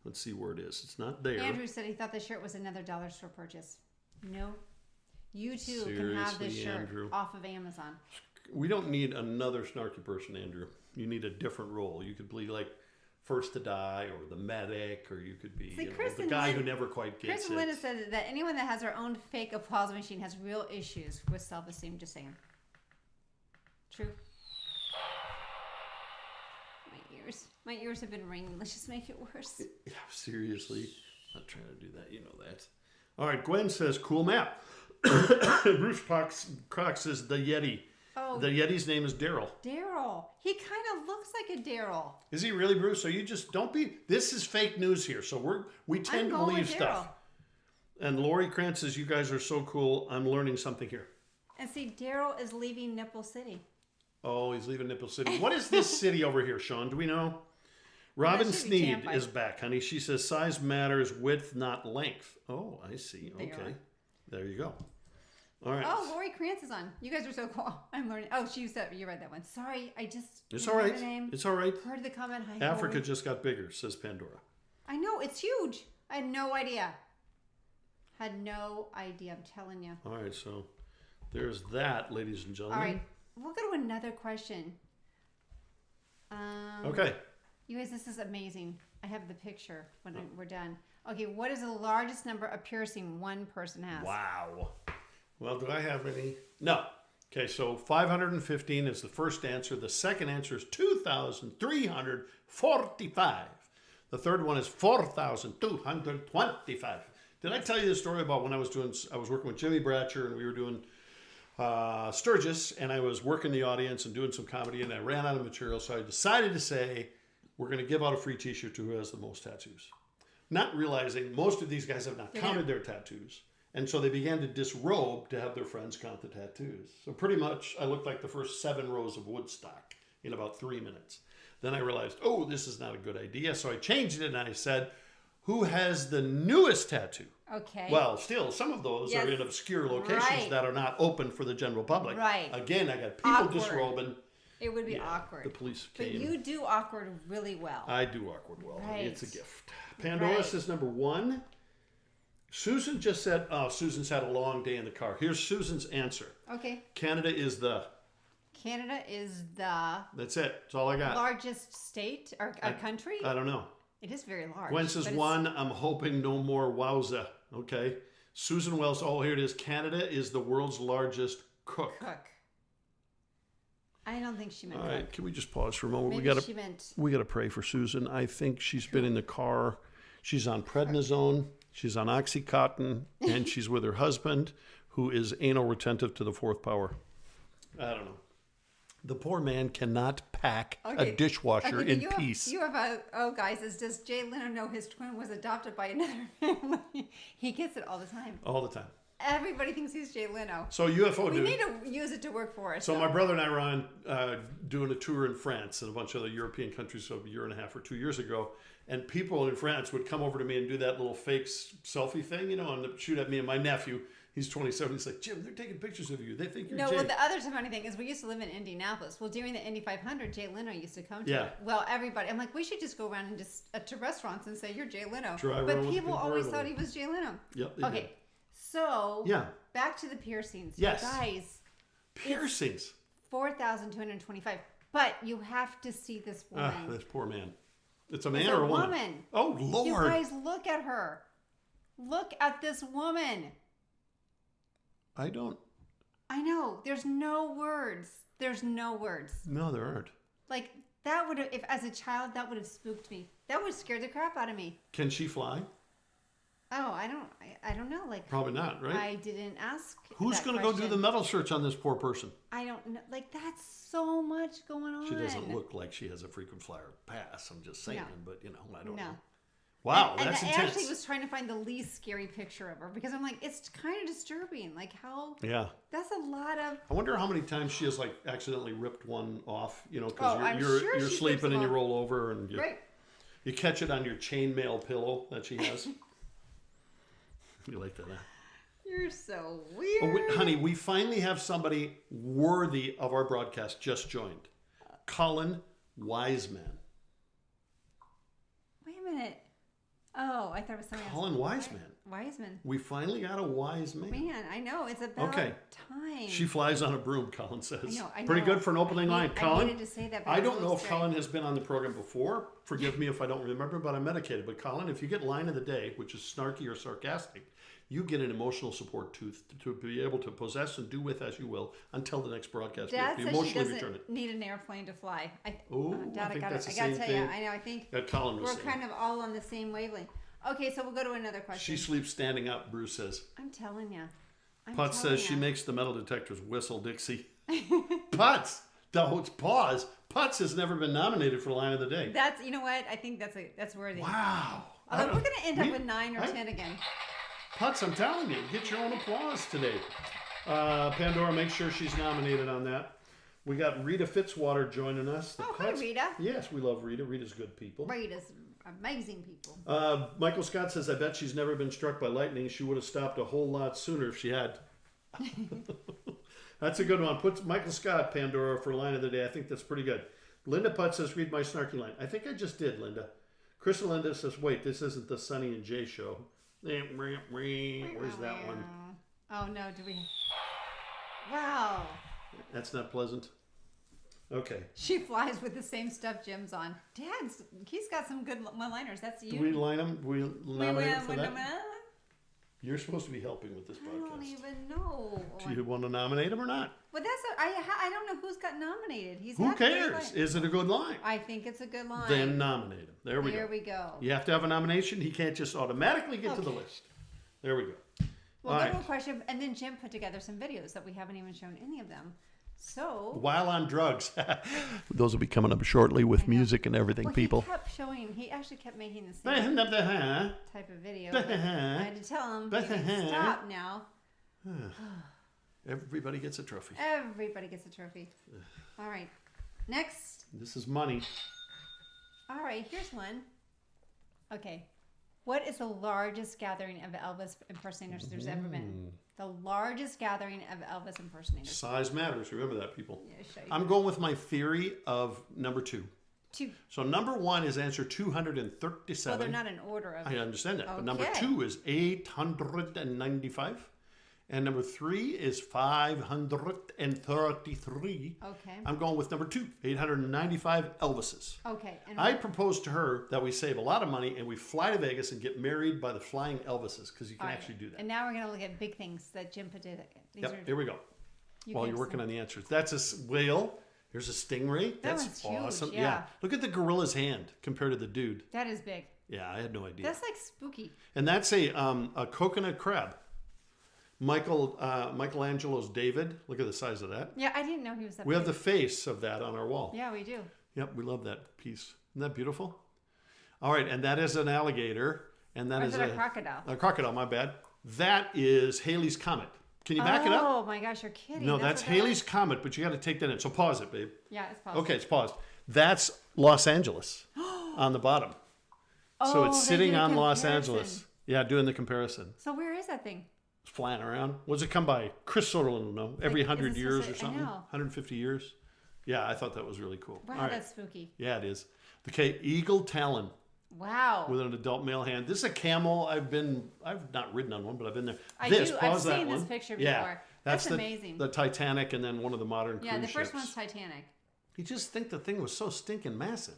Let's see where it is. It's not there. Andrew said he thought the shirt was another dollar store purchase. No. You too can have this Seriously, shirt Andrew. off of Amazon. We don't need another snarky person, Andrew. You need a different role. You could be like first to die, or the medic, or you could be the guy who never quite gets Chris and Linda said that anyone that has their own fake applause machine has real issues with self-esteem. Just saying. True. My ears have been ringing. Let's just make it worse. Yeah, seriously. I'm not trying to do that. You know that. All right, Gwen says, cool map. Bruce Croc says, the Yeti. Oh. The Yeti's name is Daryl. Daryl. He kind of looks like a Daryl. Is he really, Bruce? So you just don't be... This is fake news here, so we tend to believe stuff. And Lori Krantz says, you guys are so cool. I'm learning something here. And see, Daryl is leaving Nipple City. Oh, he's leaving Nipple City. What is this city over here, Sean? Do we know? Robin Sneed is back, honey. She says size matters, width, not length. Oh, I see. Okay. There you go. All right. Oh, Lori Krantz is on. You guys are so cool. I'm learning. Oh, you read that one. Sorry, I just... It's all right. It's all right. Heard the comment. Hi, Africa Lori. just got bigger, says Pandora. I know. It's huge. I had no idea. I'm telling you. All right, so there's that, ladies and gentlemen. All right. We'll go to another question. Okay. You guys, this is amazing. I have the picture when we're done. Okay, what is the largest number of piercing one person has? Wow. Well, do I have any? No. Okay, so 515 is the first answer. The second answer is 2,345. The third one is 4,225. Did I tell you the story about when I was working with Jimmy Bratcher and we were doing Sturgis, and I was working the audience and doing some comedy, and I ran out of material, so I decided to say, we're going to give out a free t-shirt to who has the most tattoos. Not realizing most of these guys have not counted their tattoos. And so they began to disrobe to have their friends count the tattoos. So pretty much I looked like the first 7 rows of Woodstock in about 3 minutes. Then I realized, oh, this is not a good idea. So I changed it and I said, who has the newest tattoo? Okay. Well, still, some of those are in obscure locations that are not open for the general public. Right. Again, I got people disrobing. It would be awkward. The police came. But you do awkward really well. I do awkward well. Right. It's a gift. Pandora says number 1. Susan just said, oh, Susan's had a long day in the car. Here's Susan's answer. Okay. Canada is the... That's it. That's all I got. Largest state or country? I don't know. It is very large. Gwen says 1. I'm hoping no more wowza. Okay. Susan Wells, oh, here it is. Canada is the world's largest cook. I don't think she meant All right, cook. can we just pause for a moment? Maybe she meant... We got to pray for Susan. I think she's been in the car. She's on prednisone. She's on Oxycontin. And she's with her husband, who is anal retentive to the 4th power. I don't know. The poor man cannot pack a dishwasher in peace. You have guys, does Jay Leno know his twin was adopted by another family? He gets it all the time. All the time. Everybody thinks he's Jay Leno. So UFO We dude. need to use it to work for us. So my brother and I were on doing a tour in France and a bunch of other European countries a year and a half or 2 years ago. And people in France would come over to me and do that little fake selfie thing, and shoot at me and my nephew. He's 27. He's like, Jim, they're taking pictures of you. They think you're Jay. Well, the other funny thing is we used to live in Indianapolis. Well, during the Indy 500, Jay Leno used to come to it. Well, everybody, I'm like, we should just go around and just to restaurants and say, you're Jay Leno. But people always thought he was Jay Leno. Yep. Okay. So, back to the piercings. Yes. Guys. Piercings. 4,225. But you have to see this woman. This poor man. It's a man or a woman? Oh, Lord. You guys, look at her. Look at this woman. I don't. I know. There's no words. No, there aren't. Like, that would have, if as a child, that would have spooked me. That would have scared the crap out of me. Can she fly? Oh, I don't know. Like, probably not, right? I didn't ask. Who's going to go do the metal search on this poor person? I don't know. Like, that's so much going on. She doesn't look like she has a frequent flyer pass. I'm just saying, but I don't know. Wow, that's intense. I actually was trying to find the least scary picture of her because I'm like, it's kind of disturbing. Like how? Yeah. That's a lot of. I wonder how many times she has accidentally ripped one off. Because you're sleeping and you roll over and you catch it on your chainmail pillow that she has. You like that, huh? You're so weird. Oh, honey, we finally have somebody worthy of our broadcast just joined. Colin Wiseman. Wait a minute. Oh, I thought it was something else. Colin Wiseman. Wiseman. We finally got a wise man. Man, I know. It's about Okay. time. She flies on a broom, Colin says. I know. Pretty good for an opening line. I Colin, needed to say that, but I was a don't know little if straight. Colin has been on the program before. Forgive me if I don't remember, but I'm medicated. But Colin, if you get line of the day, which is snarky or sarcastic, you get an emotional support tooth to be able to possess and do with as you will until the next broadcast. Dad Be says she emotionally return doesn't it. need an airplane to fly. Ooh, Dad, I think that's the I gotta same tell thing you, I know. I think that Colin was we're saying. kind of all on the same wavelength. Okay, so we'll go to another question. She sleeps standing up, Bruce says. I'm telling you. Putz says she makes the metal detectors whistle, Dixie. Putz! Don't pause. Putz has never been nominated for Line of the Day. That's, you know what? I think that's worthy. Wow. Although we're going to end up with 9 or 10 again. Putz, I'm telling you, get your own applause today. Pandora, make sure she's nominated on that. We got Rita Fitzwater joining us. The Oh, hi, Rita. Yes, we love Rita. Rita's good people. Rita's amazing people. Michael Scott says, I bet she's never been struck by lightning. She would have stopped a whole lot sooner if she had. That's a good one. Put Michael Scott, Pandora, for Line of the Day. I think that's pretty good. Linda Putz says, read my snarky line. I think I just did, Linda. Crystal Linda says, wait, this isn't the Sonny and Jay show. Where's that one? Oh, no, do we? Wow. That's not pleasant. Okay. She flies with the same stuff Jim's on. He's got some good one-liners. That's you. Do we line them? Do we nominate him for that? I You're supposed to be helping with this don't podcast. even know. Do you want to nominate him or not? Well, I don't know who's got nominated. Who had a good cares? line. Is it a good line? I think it's a good line. Then nominate him. There we There go. we go. You have to have a nomination. He can't just automatically get to the Okay. list. There we go. We'll All go to right. a question, and then Jim put together some videos that we haven't even shown any of them. So While on drugs. Those will be coming up shortly with music and everything, people. He kept showing. He actually kept making the same type of video. But I had to tell him, stop now. Everybody gets a trophy. Everybody gets a trophy. All right. Next. This is money. All right. Here's one. Okay. What is the largest gathering of Elvis impersonators there's ever been? The largest gathering of Elvis impersonators. Size matters. Remember that, people. Yeah, show you. I'm going with my theory of number 2. 2. So number 1 is answer 237. Well, they're not in order of. I understand that. But number Okay. 2 is 895. And number 3 is 533. Okay. I'm going with number 2, 895 Elvises. Okay. And I proposed to her that we save a lot of money and we fly to Vegas and get married by the flying Elvises because you can all right. actually do that. And now we're going to look at big things that Jim put together. These Yep, are, here we go. While you're give working some- on the answers. That's a whale. Here's a stingray. That That's one's huge, awesome. yeah. Look at the gorilla's hand compared to the dude. That is big. Yeah, I had no idea. That's like spooky. And that's a coconut crab. Michelangelo's David. Look at the size of that. Yeah, I didn't know he was that We big. have the face of that on our wall. Yeah, we do. Yep, we love that piece. Isn't that beautiful? All right, and that is an alligator. And that Or is is it a crocodile? A crocodile, my bad. That is Halley's Comet. Can you back it up? Oh my gosh, you're kidding. No, that's what that Halley's is? Comet, but you got to take that in. So pause it, babe. Yeah, it's possible. Okay, it's paused. That's Los Angeles on the bottom. So Oh, it's they sitting did a on Los comparison. Angeles. Yeah, doing the comparison. So where is that thing? It's flying around. What does it come by? Chris sort of will know. Every Like, is 100 it years supposed or to- I something? know. 150 years? Yeah, I thought that was really cool. Wow, All right. that's spooky. Yeah, it is. Okay, eagle talon Wow. with an adult male hand. This is a camel. I've not ridden on one, but I've been there. I This, do. I've pause that seen this one. picture Yeah, before. that's That's amazing. The Titanic and then one of the modern Yeah, cruise the first ships. one's Titanic. You just think the thing was so stinking massive.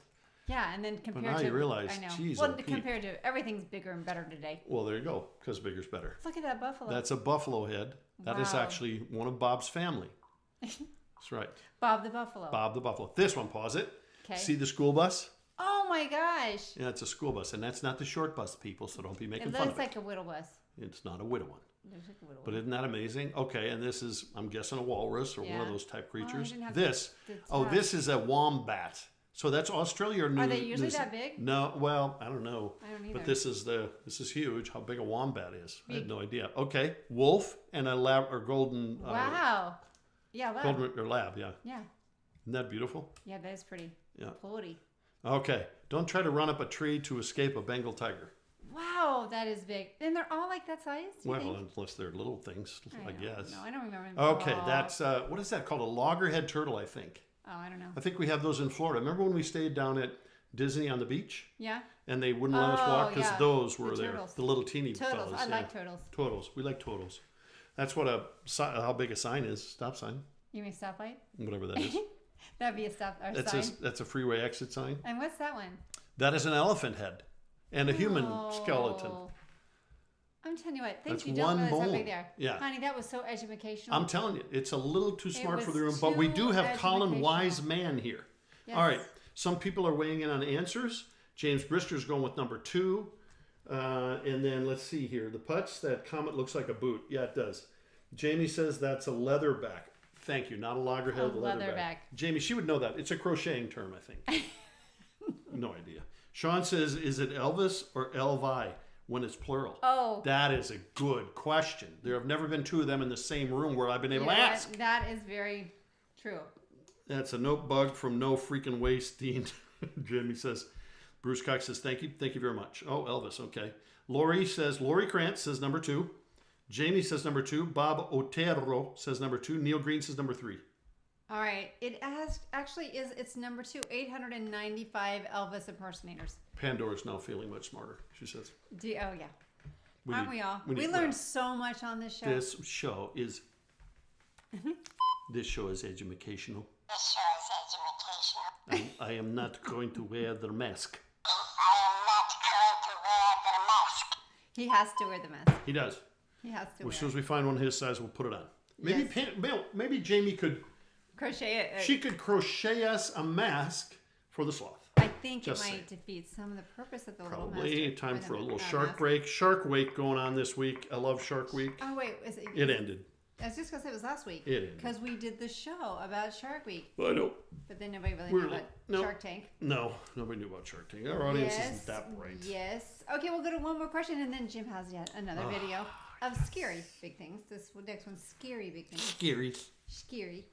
Yeah, and then compared now to you realize, I know. geez, well, oh, Pete. compared to everything's bigger and better today. Well, there you go, because bigger's better. Look at that buffalo. That's a buffalo head. That is Wow. actually one of Bob's family. That's right. Bob the buffalo. Bob the buffalo. This one, pause it. 'Kay. See the school bus? Oh my gosh. Yeah, it's a school bus, and that's not the short bus, people, so don't be making It fun looks of it. like a widow bus. It's not a widow one. It looks like a widow But bus. isn't that amazing? Okay, and this is, I'm guessing, a walrus or one of Yeah. those type Oh, I creatures. didn't have This, the oh, top. this is a wombat. So that's Australia or New Are they usually New- that big? No, well, I don't know. I don't either. But this is huge. How big a wombat is? I had Big. no idea. Okay, wolf and a lab or golden. Wow. Yeah, wow. Golden or lab, yeah. Yeah. Isn't that beautiful? Yeah, that is pretty. Yeah. Pretty. Okay, don't try to run up a tree to escape a Bengal tiger. Wow, that is big. And they're all like that size? Do you Well, think? unless they're little things, I don't guess. know. I don't remember. them. Okay, Oh. that's what is that called? A loggerhead turtle, I think. Oh, I don't know. I think we have those in Florida. Remember when we stayed down at Disney on the beach, Yeah. and they wouldn't let us walk because yeah. those were The there. turtles. The little teeny Turtles. fellas. I like turtles. Turtles. We like turtles. That's what how big a sign is. Stop sign. You mean stoplight? Whatever that is. That'd be a stop or sign. That's a freeway exit sign. And what's that one? That is an elephant head and a human skeleton. I'm telling you what. That's You don't one realize how bone. big they are. Yeah. Honey, that was so educational. I'm telling you, it's a little too smart for the room, was but we too do have Colin educational. Wiseman here. Yes. All right. Some people are weighing in on answers. James Brister's going with number 2. And then let's see here. The putz, that comet looks like a boot. Yeah, it does. Jamie says that's a leatherback. Thank you. Not a loggerhead, A leatherback. Jamie, she would know that. It's a crocheting term, I think. No idea. Sean says, is it Elvis or Elvi when it's plural? Oh. That is a good question. There have never been 2 of them in the same room where I've been able to You know what? ask. That is very true. That's a note bug from No Freaking Waste, Dean. Jamie says, Bruce Cox says, thank you very much. Oh, Elvis, okay. Lori Krantz says number 2. Jamie says number 2. Bob Otero says number 2. Neil Green says number 3. All right. It's number 2, 895 Elvis impersonators. Pandora's now feeling much smarter, she says. Oh, yeah. Aren't we all? We learned so much on this show. This show is educational. I am not going to wear the mask. He has to wear the mask. He does. He has to As wear soon it. as we find one his size, we'll put it on. Maybe Yes. maybe Jamie could. Crochet it. She could crochet us a mask for the sloth. I think Just it saying. might defeat some of the purpose of the little Probably master. time for a little mask. Shark break. Shark Week going on this week. I love Shark Week. Oh, wait. Is it? It ended. I was just going to say it was last week. It ended. Because we did the show about Shark Week. I know. But then nobody really We're knew about no. Shark Tank. No, nobody knew about Shark Tank. Our audience isn't that bright. Yes. Okay, we'll go to one more question, and then Jim has yet another video of scary big things. This next one's scary big things. Scary. Scary.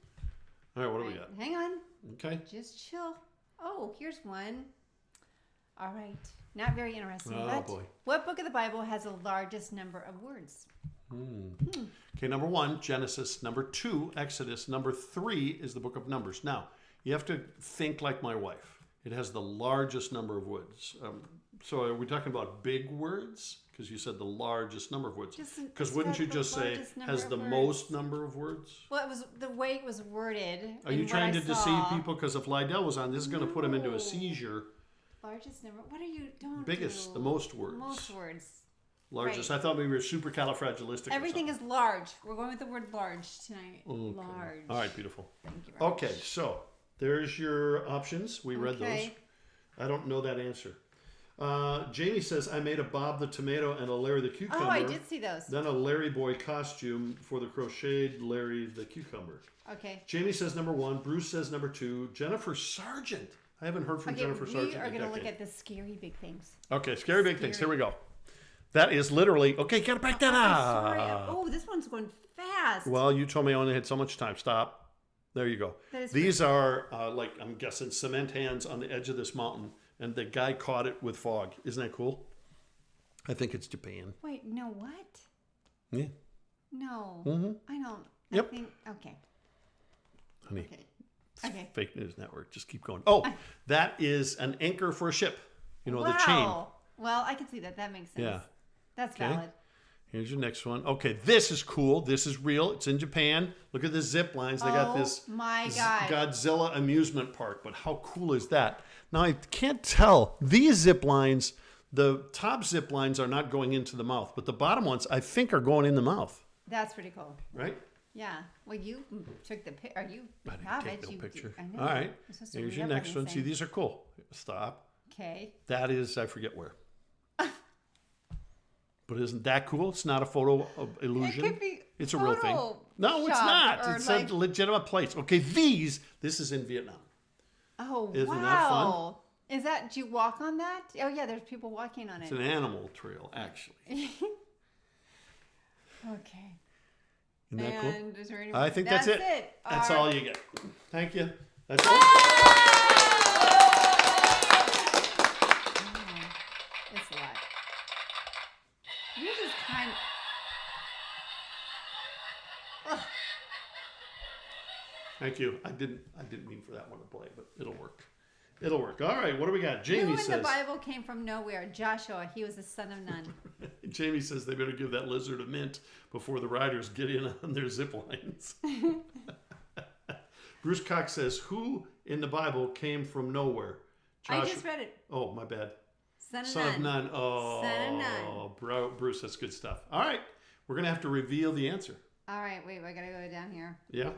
All right, what do we got? Hang on. Okay. Just chill. Oh, here's one. All right. Not very interesting. Oh, but boy. What book of the Bible has the largest number of words? Okay, number 1, Genesis. Number 2, Exodus. Number 3 is the book of Numbers. Now, you have to think like my wife. It has the largest number of words. So are we talking about big words? Because you said the largest number of words. Because wouldn't you just say has the most number of words? Well, it was the way it was worded. Are you trying to deceive people? Because if Lydell was on, this is going to put him into a seizure. Largest number. What are you doing? Biggest, the most words. Most words. Largest. Right. I thought maybe we were supercalifragilistic. Everything is large. We're going with the word large tonight. Okay. Large. All right, beautiful. Thank you very Okay, so there's your options. We read those. Okay. I don't know that answer. Jamie says, I made a Bob the Tomato and a Larry the Cucumber. Oh, I did see those. Then a Larry Boy costume for the crocheted Larry the Cucumber. Okay. Jamie says number 1. Bruce says number 2. Jennifer Sargent. I haven't heard from Okay, Jennifer Sargent we are in a going to look decade. at the scary big things. Okay, scary big things. Here we go. That is literally... Okay, gotta back that up. Sorry. Oh, this one's going fast. Well, you told me I only had so much time. Stop. There you go. That is These are, like, I'm guessing, cement hands on the edge of this mountain, and the guy caught it with fog. Isn't that cool? I think it's Japan. Wait, no, what? Yeah. No. Mm-hmm. I don't. Yep. I think, okay. Honey, Okay. it's Okay. fake news network. Just keep going. Oh, that is an anchor for a ship. You know, the chain. Well, I can see that. That makes sense. Yeah. That's Okay. valid. Here's your next one. Okay, this is cool. This is real. It's in Japan. Look at the zip lines. They got this my God. Godzilla amusement park. But how cool is that? Now, I can't tell. These zip lines, the top zip lines are not going into the mouth, but the bottom ones, I think, are going in the mouth. That's pretty cool. Right? Yeah. Well, you took the picture. You I didn't have take it. no You picture. I know. All right. You're supposed to Here's read your up next on one. these See, things. these are cool. Stop. Okay. That is, I forget where. But isn't that cool? It's not a photo of illusion. It could be It's a real thing. No, it's Photoshop not. or It's like- a legitimate place. Okay, this is in Vietnam. Oh, Isn't wow. that fun? Is that, do you walk on that? Oh, yeah, there's people walking on It's it. an animal trail, actually. Okay. Isn't that cool? And is there any I think that's it. That's all you get. Thank you. That's all. It's a lot. You're just kind of... Thank you. I didn't mean for that one to play, but it'll work. It'll work. All right, what do we got? Who Jamie in the says. Bible came from nowhere? Joshua. He was the son of none. Jamie says they better give that lizard a mint before the riders get in on their zip lines. Bruce Cox says, who in the Bible came from nowhere? I just read it. Oh, my bad. Son of none. Oh, Son of none. Bruce, that's good stuff. All right, we're going to have to reveal the answer. All right, wait, I gotta go down here. Yeah?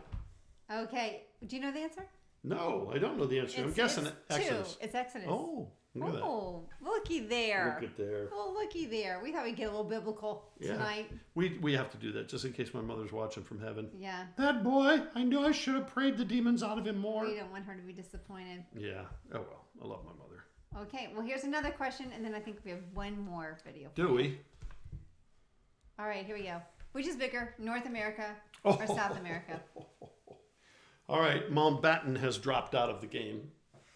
Okay, do you know the answer? No, I don't know the answer. I'm guessing it's Exodus. 2. It's Exodus. Oh, look at that. Oh, looky there. Look at there. Oh, looky there. We thought we'd get a little biblical tonight. We have to do that just in case my mother's watching from heaven. Yeah. That boy, I knew I should have prayed the demons out of him more. We don't want her to be disappointed. Yeah. Oh, well. I love my mother. Okay, well, here's another question, and then I think we have one more video. Do we? All right, here we go. Which is bigger, North America or South America? All right, Mountbatten has dropped out of the game.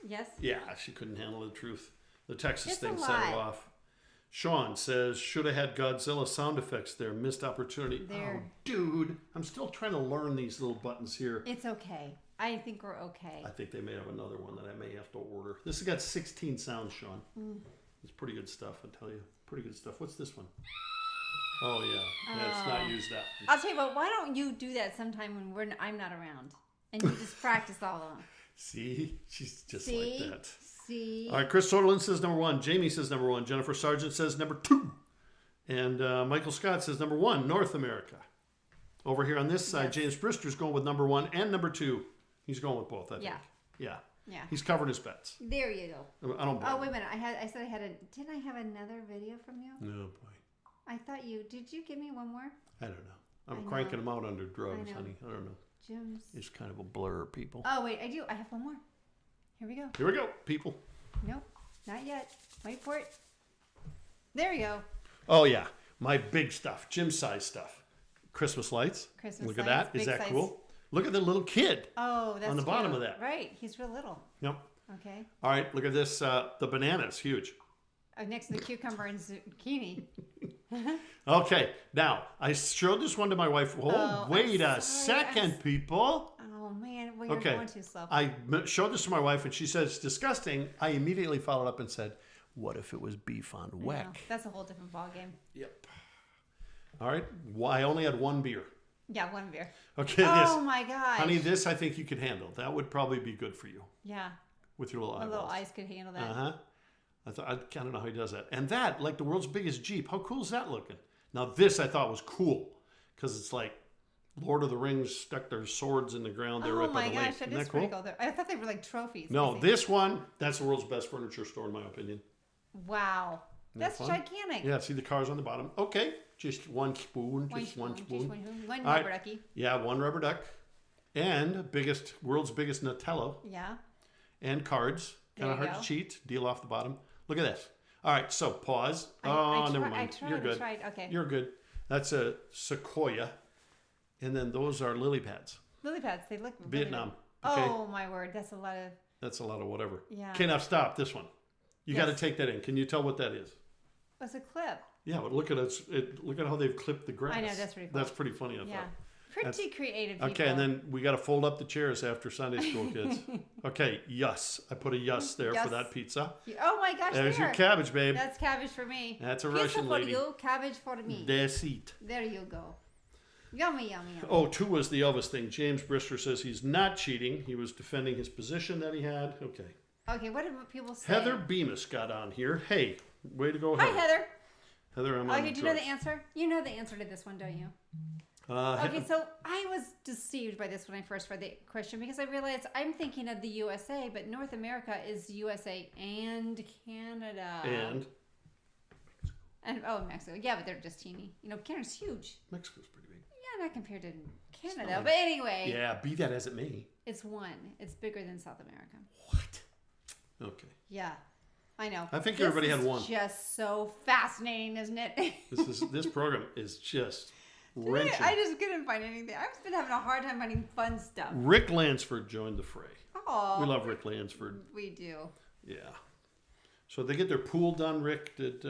Yes? Yeah, she couldn't handle the truth. The Texas It's thing a set her lot. off. Sean says, should have had Godzilla sound effects there. Missed opportunity. There. Oh, dude. I'm still trying to learn these little buttons here. It's okay. I think we're okay. I think they may have another one that I may have to order. This has got 16 sounds, Sean. It's pretty good stuff, I tell you. Pretty good stuff. What's this one? Oh, yeah. Yeah, let's not use that. I'll tell you what, why don't you do that sometime when I'm not around? And you just practice all of them. See? She's just See? like that. See? All right, Chris Soderlund says number 1. Jamie says number 1. Jennifer Sargent says number 2. And Michael Scott says number 1, North America. Over here on this side, Yes. James Brister's going with number 1 and number 2. He's going with both, I think. Yeah. Yeah. Yeah. He's covered his bets. There you go. I don't blame Oh, wait a him. minute. I said I had a... Didn't I have another video from you? No, boy. I thought you... Did you give me one more? I don't know. I'm I know. cranking them out under drugs, know. honey. I don't know. Jim's... It's kind of a blur, people. Oh, wait. I do. I have one more. Here we go. Here we go, people. Nope. Not yet. Wait for it. There you go. Oh, yeah. My big stuff. Gym size stuff. Christmas lights. Christmas Look at lights, that. Is big that size. cool? Look at the little kid. Oh, that's On the bottom cute. of that. Right. He's real little. Yep. Okay. All right, look at this. The banana's huge. Next to the cucumber and zucchini. Okay, now I showed this one to my wife. Oh, I'm wait a sorry. second, people. Oh, man. Well, you're Okay, going too slow. I showed this to my wife, and she said it's disgusting. I immediately followed up and said, "What if it was beef on No, weck?" that's a whole different ballgame. Yep. All right. Well, I only had one beer. Yeah, one beer. Okay, Oh, this, my gosh. honey, this I think you could handle. That would probably be good for you Yeah. with your little My eyeballs. little eyes could handle that. Uh huh. I don't know how he does that. And that, like the world's biggest Jeep. How cool is that looking? Now this I thought was cool because it's like Lord of the Rings stuck their swords in the ground there Oh, right by my the gosh. lake. That Isn't is that cool? pretty cool. I thought they were like trophies. No, I see. this one, that's the world's best furniture store in my opinion. Wow. That's fun? gigantic. Yeah, see the cars on the bottom. Okay, just one spoon, just one spoon. One All right. rubber ducky. Yeah, one rubber duck. And world's biggest Nutella Yeah. and cards. Kind There of you hard go. to cheat. Deal off the bottom. Look at this. All right, so pause. Never mind. I tried. You're good. Okay. You're good. That's a sequoia. And then those are lily pads. Lily pads. They look really Vietnam. good. Okay. Oh, my word. That's a lot of... That's a lot of whatever. Yeah. Okay, now stop. This one. You got to Yes. take that in. Can you tell what that is? What's a clip? Yeah, but look at it. Look at how they've clipped the grass. I know, that's pretty cool. That's pretty funny, I Yeah. thought. Pretty creative people. Okay, and then we got to fold up the chairs after Sunday school, kids. Okay, yes. I put a yes there Yes. for that pizza. Oh, my gosh. There's there. your cabbage, babe. That's cabbage for me. That's a Pizza Russian for lady. you, cabbage for me. That's it. There you go. Yummy, yummy, yummy. Oh, 2 was the Elvis thing. James Brister says he's not cheating. He was defending his position that he had. Okay. Okay, what did people say? Heather Bemis got on here. Hey, way to go, Hi, Heather. Heather. Heather, I'm on Okay, do you know the drugs. answer? You know the answer to this one, don't you? Uh, Okay, so I was deceived by this when I first read the question because I realized I'm thinking of the USA, but North America is USA and Canada. And Mexico. Yeah, but they're just teeny. You know, Canada's huge. Mexico's pretty big. Yeah, not compared to Canada. But anyway, Yeah, be that as it may. it's one. It's bigger than South America. What? Okay. Yeah, I know. I think everybody had one. This is just so fascinating, isn't it? This program is just wrenching. I just couldn't find anything. I've been having a hard time finding fun stuff. Rick Lansford joined the fray. Oh, We love Rick Lansford. we do. Yeah. So they get their pool done. Rick did.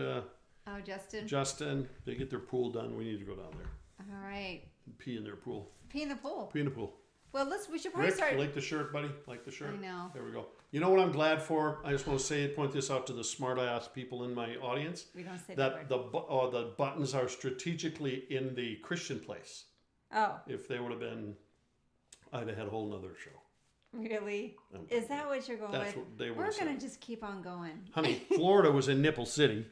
Oh, Justin. Justin, they get their pool done. We need to go down there. All right. Pee in their pool. Pee in the pool. Pee in the pool. Well, we should probably Rick, start. you like the shirt, buddy? Like the shirt? I know. There we go. You know what I'm glad for? I just want to point this out to the smart-ass people in my audience. We don't say that that word. the buttons are strategically in the Christian place. Oh, If they would have been, I'd have had a whole nother show. really? Is that what you're going That's with? what they would We're have going said. to just keep on going. Honey, Florida was in Nipple City.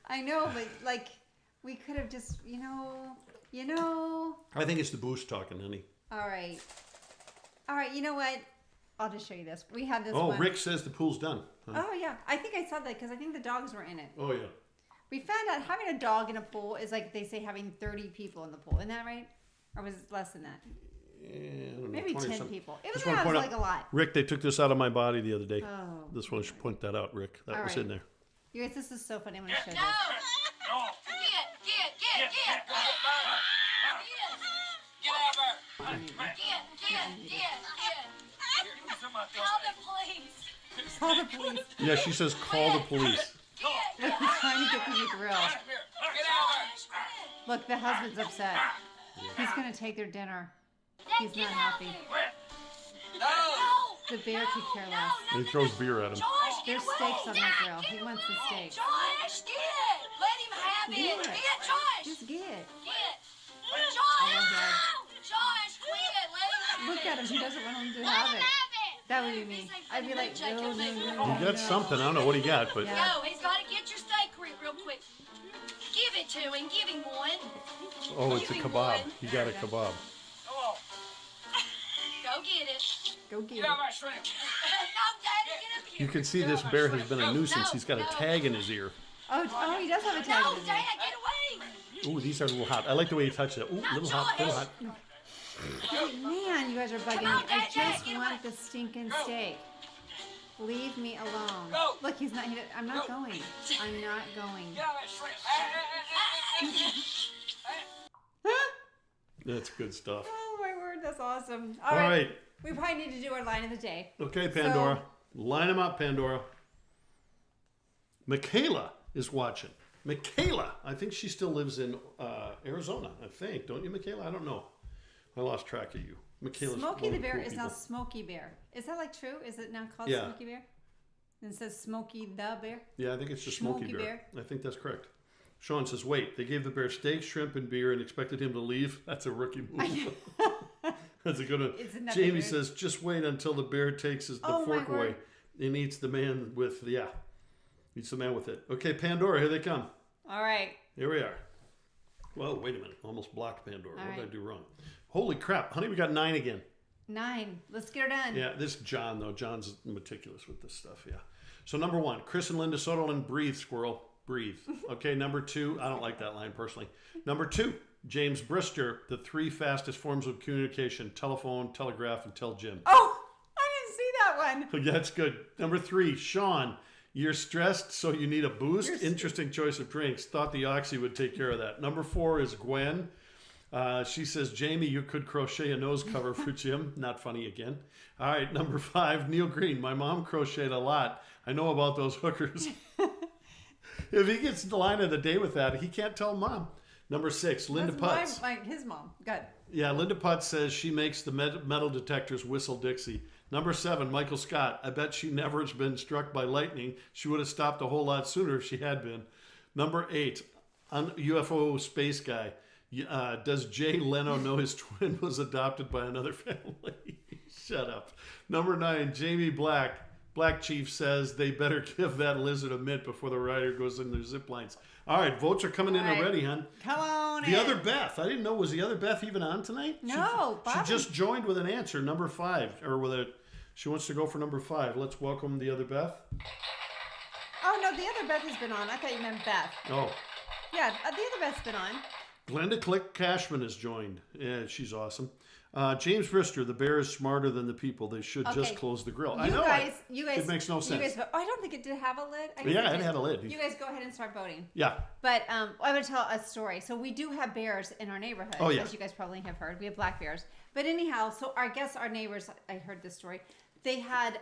I know, but like, we could have just, you know. I think it's the boost talking, honey. All right. You know what? I'll just show you this. We had this Oh, one. Rick says the pool's done. Honey. Oh, yeah. I think I saw that because I think the dogs were in it. Oh, yeah. We found out having a dog in a pool is like they say having 30 people in the pool. Isn't that right? Or was it less than that? I don't know, Maybe 10 20-something. people. It Just was wanna point like out- a lot. Rick, they took this out of my body the other day. Oh. This one, I should point that out, Rick. That All was right. in there. You guys, this is so funny. I'm going to show No! this. No! Get! Get out of her! Call the police! Call the police. Yeah, she says call the police. Look, he's trying to get through the grill. Look, the husband's upset. He's going to take their dinner. He's not happy. The bear could care less. And he throws beer at him. There's steaks on the grill. He wants the steak. Josh, get it! Let him have Get it! it. Get Josh! Just get it. Get! I love that. Josh! Josh, quit! Let him Look at him. He doesn't want him to have it. That would be me. I'd be like, no, no, no, He no. got something. I don't know what he got, but Yeah. Go, he's got to get your steak real quick. Give it to him. Give him one. oh, it's a Give him kebab. one. He got a kebab. Go get it. Go get it. No, Daddy, get up here. You can see this bear has been a nuisance. He's got a tag in his ear. Oh, he does have a tag No, in his Dad, ear. get away. Ooh, these are a little hot. I like the way he touched it. Ooh, little hot, little hot. Man, you guys are bugging me. on, I Dad, just get want the stinking steak. Leave me alone. Go. Look, he's not. I'm not going. I'm not going. That's good stuff. Oh my word, that's awesome. All right. We probably need to do our line of the day. Okay, Pandora. Line them up, Pandora. Michaela is watching. Michaela. I think she still lives in Arizona, I think. Don't you, Michaela? I don't know. I lost track of you. Michaela's Smokey one the of Bear cool is now people. Smokey Bear. Is that like true? Is it now called Yeah. Smokey Bear? And it says Smokey the Bear? Yeah, I think it's just Smokey Smokey Bear. I think that's correct. Sean says, wait, they gave the bear steak, shrimp, and beer and expected him to leave? That's a rookie move. That's a good one. Isn't that Jamie weird? says, just wait until the bear takes the Oh, my fork away word. and eats the man with, eats the man with it. Okay, Pandora, here they come. All right. Here we are. Whoa, wait a minute. Almost blocked Pandora. All What did I right. do wrong? Holy crap. Honey, we got 9 again. 9. Let's get her done. Yeah, this is John, though. John's meticulous with this stuff, yeah. So, number 1, Chris and Linda Soderlund, breathe, squirrel. Breathe. Okay, number 2, I don't like that line personally. Number 2, James Brister, the 3 fastest forms of communication, telephone, telegraph, and tell Jim. Oh, I didn't see that one. That's good. Number 3, Sean, you're stressed, so you need a boost. Interesting choice of drinks. Thought the Oxy would take care of that. Number 4 is Gwen. She says, Jamie, you could crochet a nose cover for Jim. Not funny again. All right, number 5, Neil Green. My mom crocheted a lot. I know about those hookers. If he gets the line of the day with that, he can't tell mom. Number 6, Linda That's Putz. his mom. Good. Yeah, Linda Putz says she makes the metal detectors whistle Dixie. Number 7, Michael Scott. I bet she never has been struck by lightning. She would have stopped a whole lot sooner if she had been. Number 8, UFO space guy. Does Jay Leno know his twin was adopted by another family? Shut up. Number 9, Jamie Black. Black Chief says they better give that lizard a mint before the rider goes in their zip lines. All right, votes are coming in All right. already, hon. Come on The other Beth. I didn't know. Was the other Beth even on tonight? No, She Bobby. just joined with an answer, number 5. Or with a, she wants to go for number 5. Let's welcome the other Beth. Oh, no, the other Beth has been on. I thought you meant Beth. Oh, Yeah, the other Beth's been on. Glenda Click Cashman has joined. Yeah, she's awesome. James Brister, the bear is smarter than the people. They should just Okay. close the grill. You I know. guys, it makes no sense. You guys, I don't think it did have a lid. I guess Yeah, it did. had a lid. You guys go ahead and start voting. Yeah. But I'm going to tell a story. So we do have bears in our neighborhood, Oh, yeah. as you guys probably have heard. We have black bears. But anyhow, so I guess our neighbors, I heard this story, they had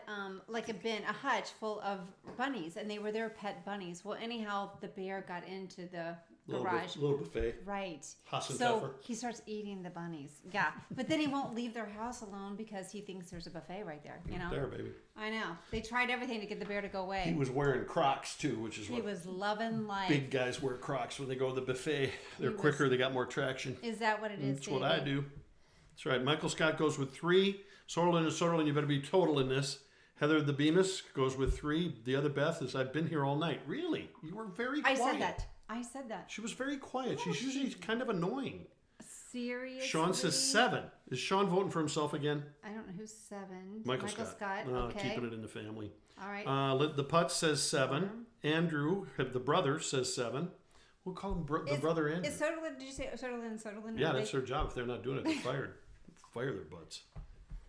like a hutch full of bunnies, and they were their pet bunnies. Well, anyhow, the bear got into the garage. Little buffet. Right. Haas and So Pfeffer. he starts eating the bunnies. Yeah. But then he won't leave their house alone because he thinks there's a buffet right there. You know? There, baby. I know. They tried everything to get the bear to go away. He was wearing Crocs too, which is He what was loving life. big guys wear. Crocs when they go to the buffet. They're quicker. They got more traction. Is that what it is? That's what I do. That's right. Michael Scott goes with 3. Sorlin and Sorlin, you better be total in this. Heather the Bemis goes with 3. The other Beth is, I've been here all night. Really? You were very quiet. I said that. She was very quiet. She's usually kind of annoying. Seriously? Sean says 7. Is Sean voting for himself again? I don't know who's 7. Michael Scott. Okay. Keeping it in the family. All right. The Putz says 7. Andrew, the brother, says 7. We'll call him the brother Andrew. Is Soderlund, did you say Soderlund? Yeah, that's their job. If they're not doing it, they're fired. Fire their butts.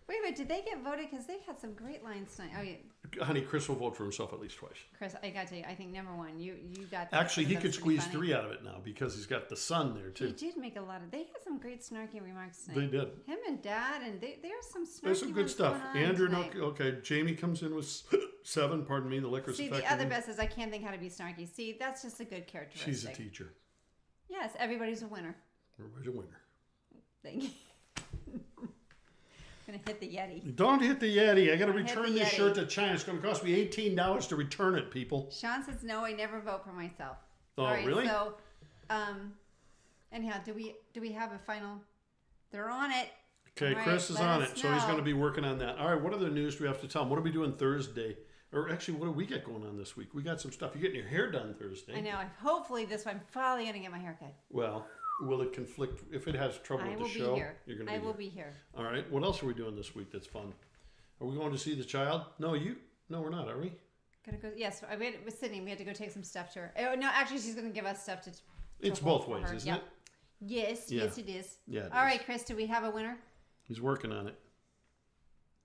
Wait a minute, did they get voted? Because they had some great lines tonight. Oh, yeah. Honey, Chris will vote for himself at least twice. Chris, I got to tell you, I think number 1, you got... Actually, he that's could pretty squeeze funny. 3 out of it now because he's got the son there, too. He did make a lot of... They had some great snarky remarks tonight. They did. Him and Dad, and there's some snarky There's some good ones stuff. going on Andrew, tonight. okay. Jamie comes in with 7. Pardon me, the liquor's See, affecting the other him. best is I can't think how to be snarky. See, that's just a good characteristic. She's a teacher. Yes, everybody's a winner. Everybody's a winner. Thank you. I'm going to hit the Yeti. Don't hit the Yeti. I got to Don't hit return the this Yeti. shirt to China. It's going to cost me $18 to return it, people. Sean says, no, I never vote for myself. Oh, All right, really? So, anyhow, do we have a final? They're on it. Okay, All right, Chris is let on us it, so he's know. going to be working on that. All right, what other news do we have to tell him? What are we doing Thursday? Or actually, what do we get going on this week? We got some stuff. You're getting your hair done Thursday. I know. Hopefully, this one, I'm finally going to get my hair cut. Well, will it conflict? If it has trouble I with will the be show, here. you're going to I be will here. be here. All right, what else are we doing this week that's fun? Are we going to see the child? No, we're not, are we? Gonna go. Yes, with Sydney. We had to go take some stuff to her. Oh no, actually, she's going to give us stuff to. It's hold both for ways, her. isn't Yep. it? Yes, Yeah. yes, it is. Yeah, it All is. right, Chris. Do we have a winner? He's working on it.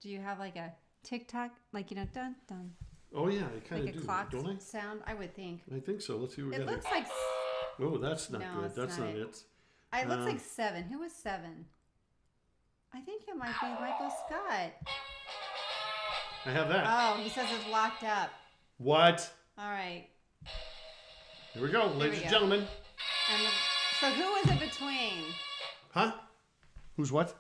Do you have like a TikTok, like dun dun, Oh, yeah, I kind like of a do, clock don't I? sound? I would think. I think so. Let's see what we It got looks here. like. Oh, that's not No, good. it's That's not not it. it. It looks like 7. Who was 7? I think it might be Michael Scott. I have that. Oh, he says it's locked up. What? All right. Here we go, ladies we and go. gentlemen. So who is it between? Huh? Who's what?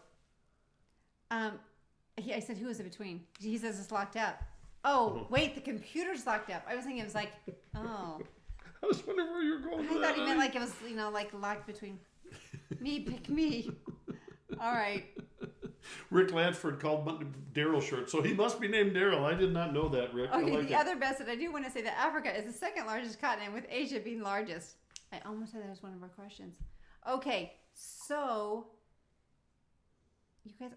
I said who is it between? He says it's locked up. Oh, wait, the computer's locked up. I was thinking it was like, oh. I was wondering where you were going I with thought he that. meant like it was, like locked between me, pick me. All right. Rick Ladford called Daryl shirt, so he must be named Daryl. I did not know that, Rick. I Okay, like the it. other best that I do want to say that Africa is the second largest continent, with Asia being largest. I almost said that was one of our questions. Okay, so you guys,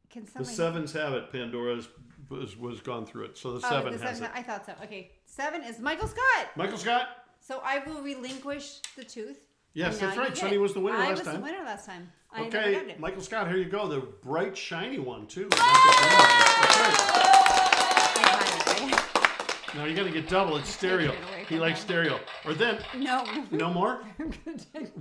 can The somebody? sevens have it. Pandora's was gone through it, so the Oh, seven the has seven. it. I thought so. Okay, 7 is Michael Scott. Michael Scott. So I will relinquish the tooth. Yes, And that's now you right. get Sonny it. was the winner I last was time. the winner last time. I never Okay, got it. Michael Scott, here you go. The bright, shiny one, too. Not the green one. That's I had it. right. Now you got to get double. It's stereo. Taking it away He from likes him. stereo. Or then, No. no more?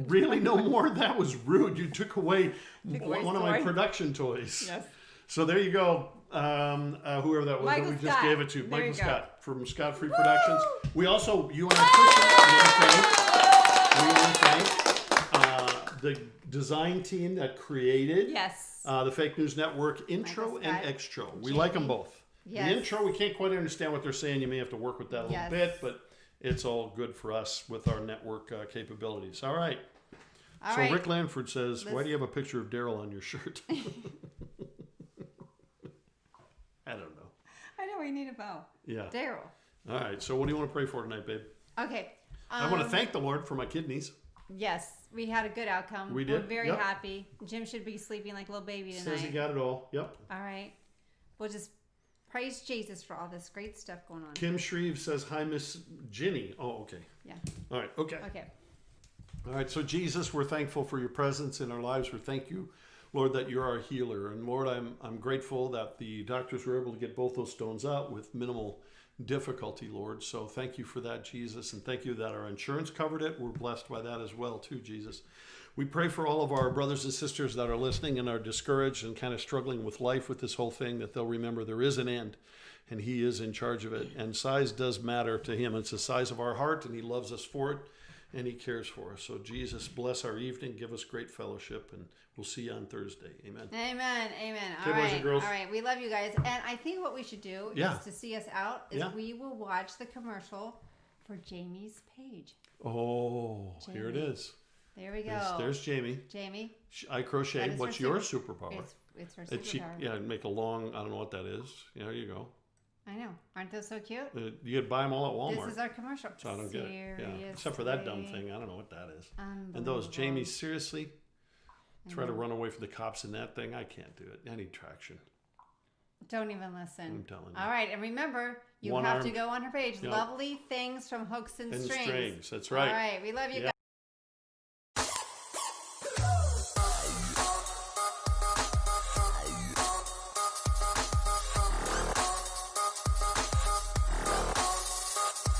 Really, no more? That was rude. You took away away one of my toy. production toys. Yes. So there you go. Whoever that was Michael that we Scott. just gave it to. There Michael you go. Scott from Scott Free Productions. We also, you and I, Kristen, we want to thank the design team that created Yes. the Fake News Network intro Michael and Scott. extro. We like them both. Yes. The intro, we can't quite understand what they're saying. You may have to work with that a little Yes. bit, but it's all good for us with our network capabilities. All right. All So right. Rick Lanford says, why Let's- do you have a picture of Daryl on your shirt? I don't know. I know we need a bow. Yeah. Daryl. All right. So what do you want to pray for tonight, babe? Okay. I want to thank the Lord for my kidneys. Yes, we had a good outcome. We We're did, very yep. happy. Jim should be sleeping like a little baby tonight. Says he got it all. Yep. All right. We'll just praise Jesus for all this great stuff going on. Kim Shreve says, hi, Miss Ginny. Oh, okay. Yeah. All right. Okay. Okay. All right. So, Jesus, we're thankful for your presence in our lives. We thank you, Lord, that you're our healer. And, Lord, I'm grateful that the doctors were able to get both those stones out with minimal difficulty, Lord. So thank you for that, Jesus. And thank you that our insurance covered it. We're blessed by that as well, too, Jesus. We pray for all of our brothers and sisters that are listening and are discouraged and kind of struggling with life with this whole thing, that they'll remember there is an end and he is in charge of it. And size does matter to him. It's the size of our heart and he loves us for it. and he cares for us. So Jesus, bless our evening, give us great fellowship, and we'll see you on Thursday. Amen. Amen. Amen. Okay, All boys right. and girls. All right. We love you guys. And I think what we should do Yeah. is to see us out is Yeah. we will watch the commercial for Jamie's page. Oh, here it is. There we go. There's Jamie. Jamie. I crochet. That is What's her your superpower? It's her And superpower. make a long, I don't know what that is. Yeah, there you go. I know. Aren't those so cute? You could buy them all at Walmart. This is our commercial. So I don't get it. Yeah. Except for that dumb thing. I don't know what that is. And those, Jamie, seriously? Try to run away from the cops in that thing? I can't do it. I need traction. Don't even listen. I'm telling you. All right. And remember, you One have to arm. go on her page. Yep. Lovely things from Hooks and And Strings. strings. That's right. All right. We love you guys.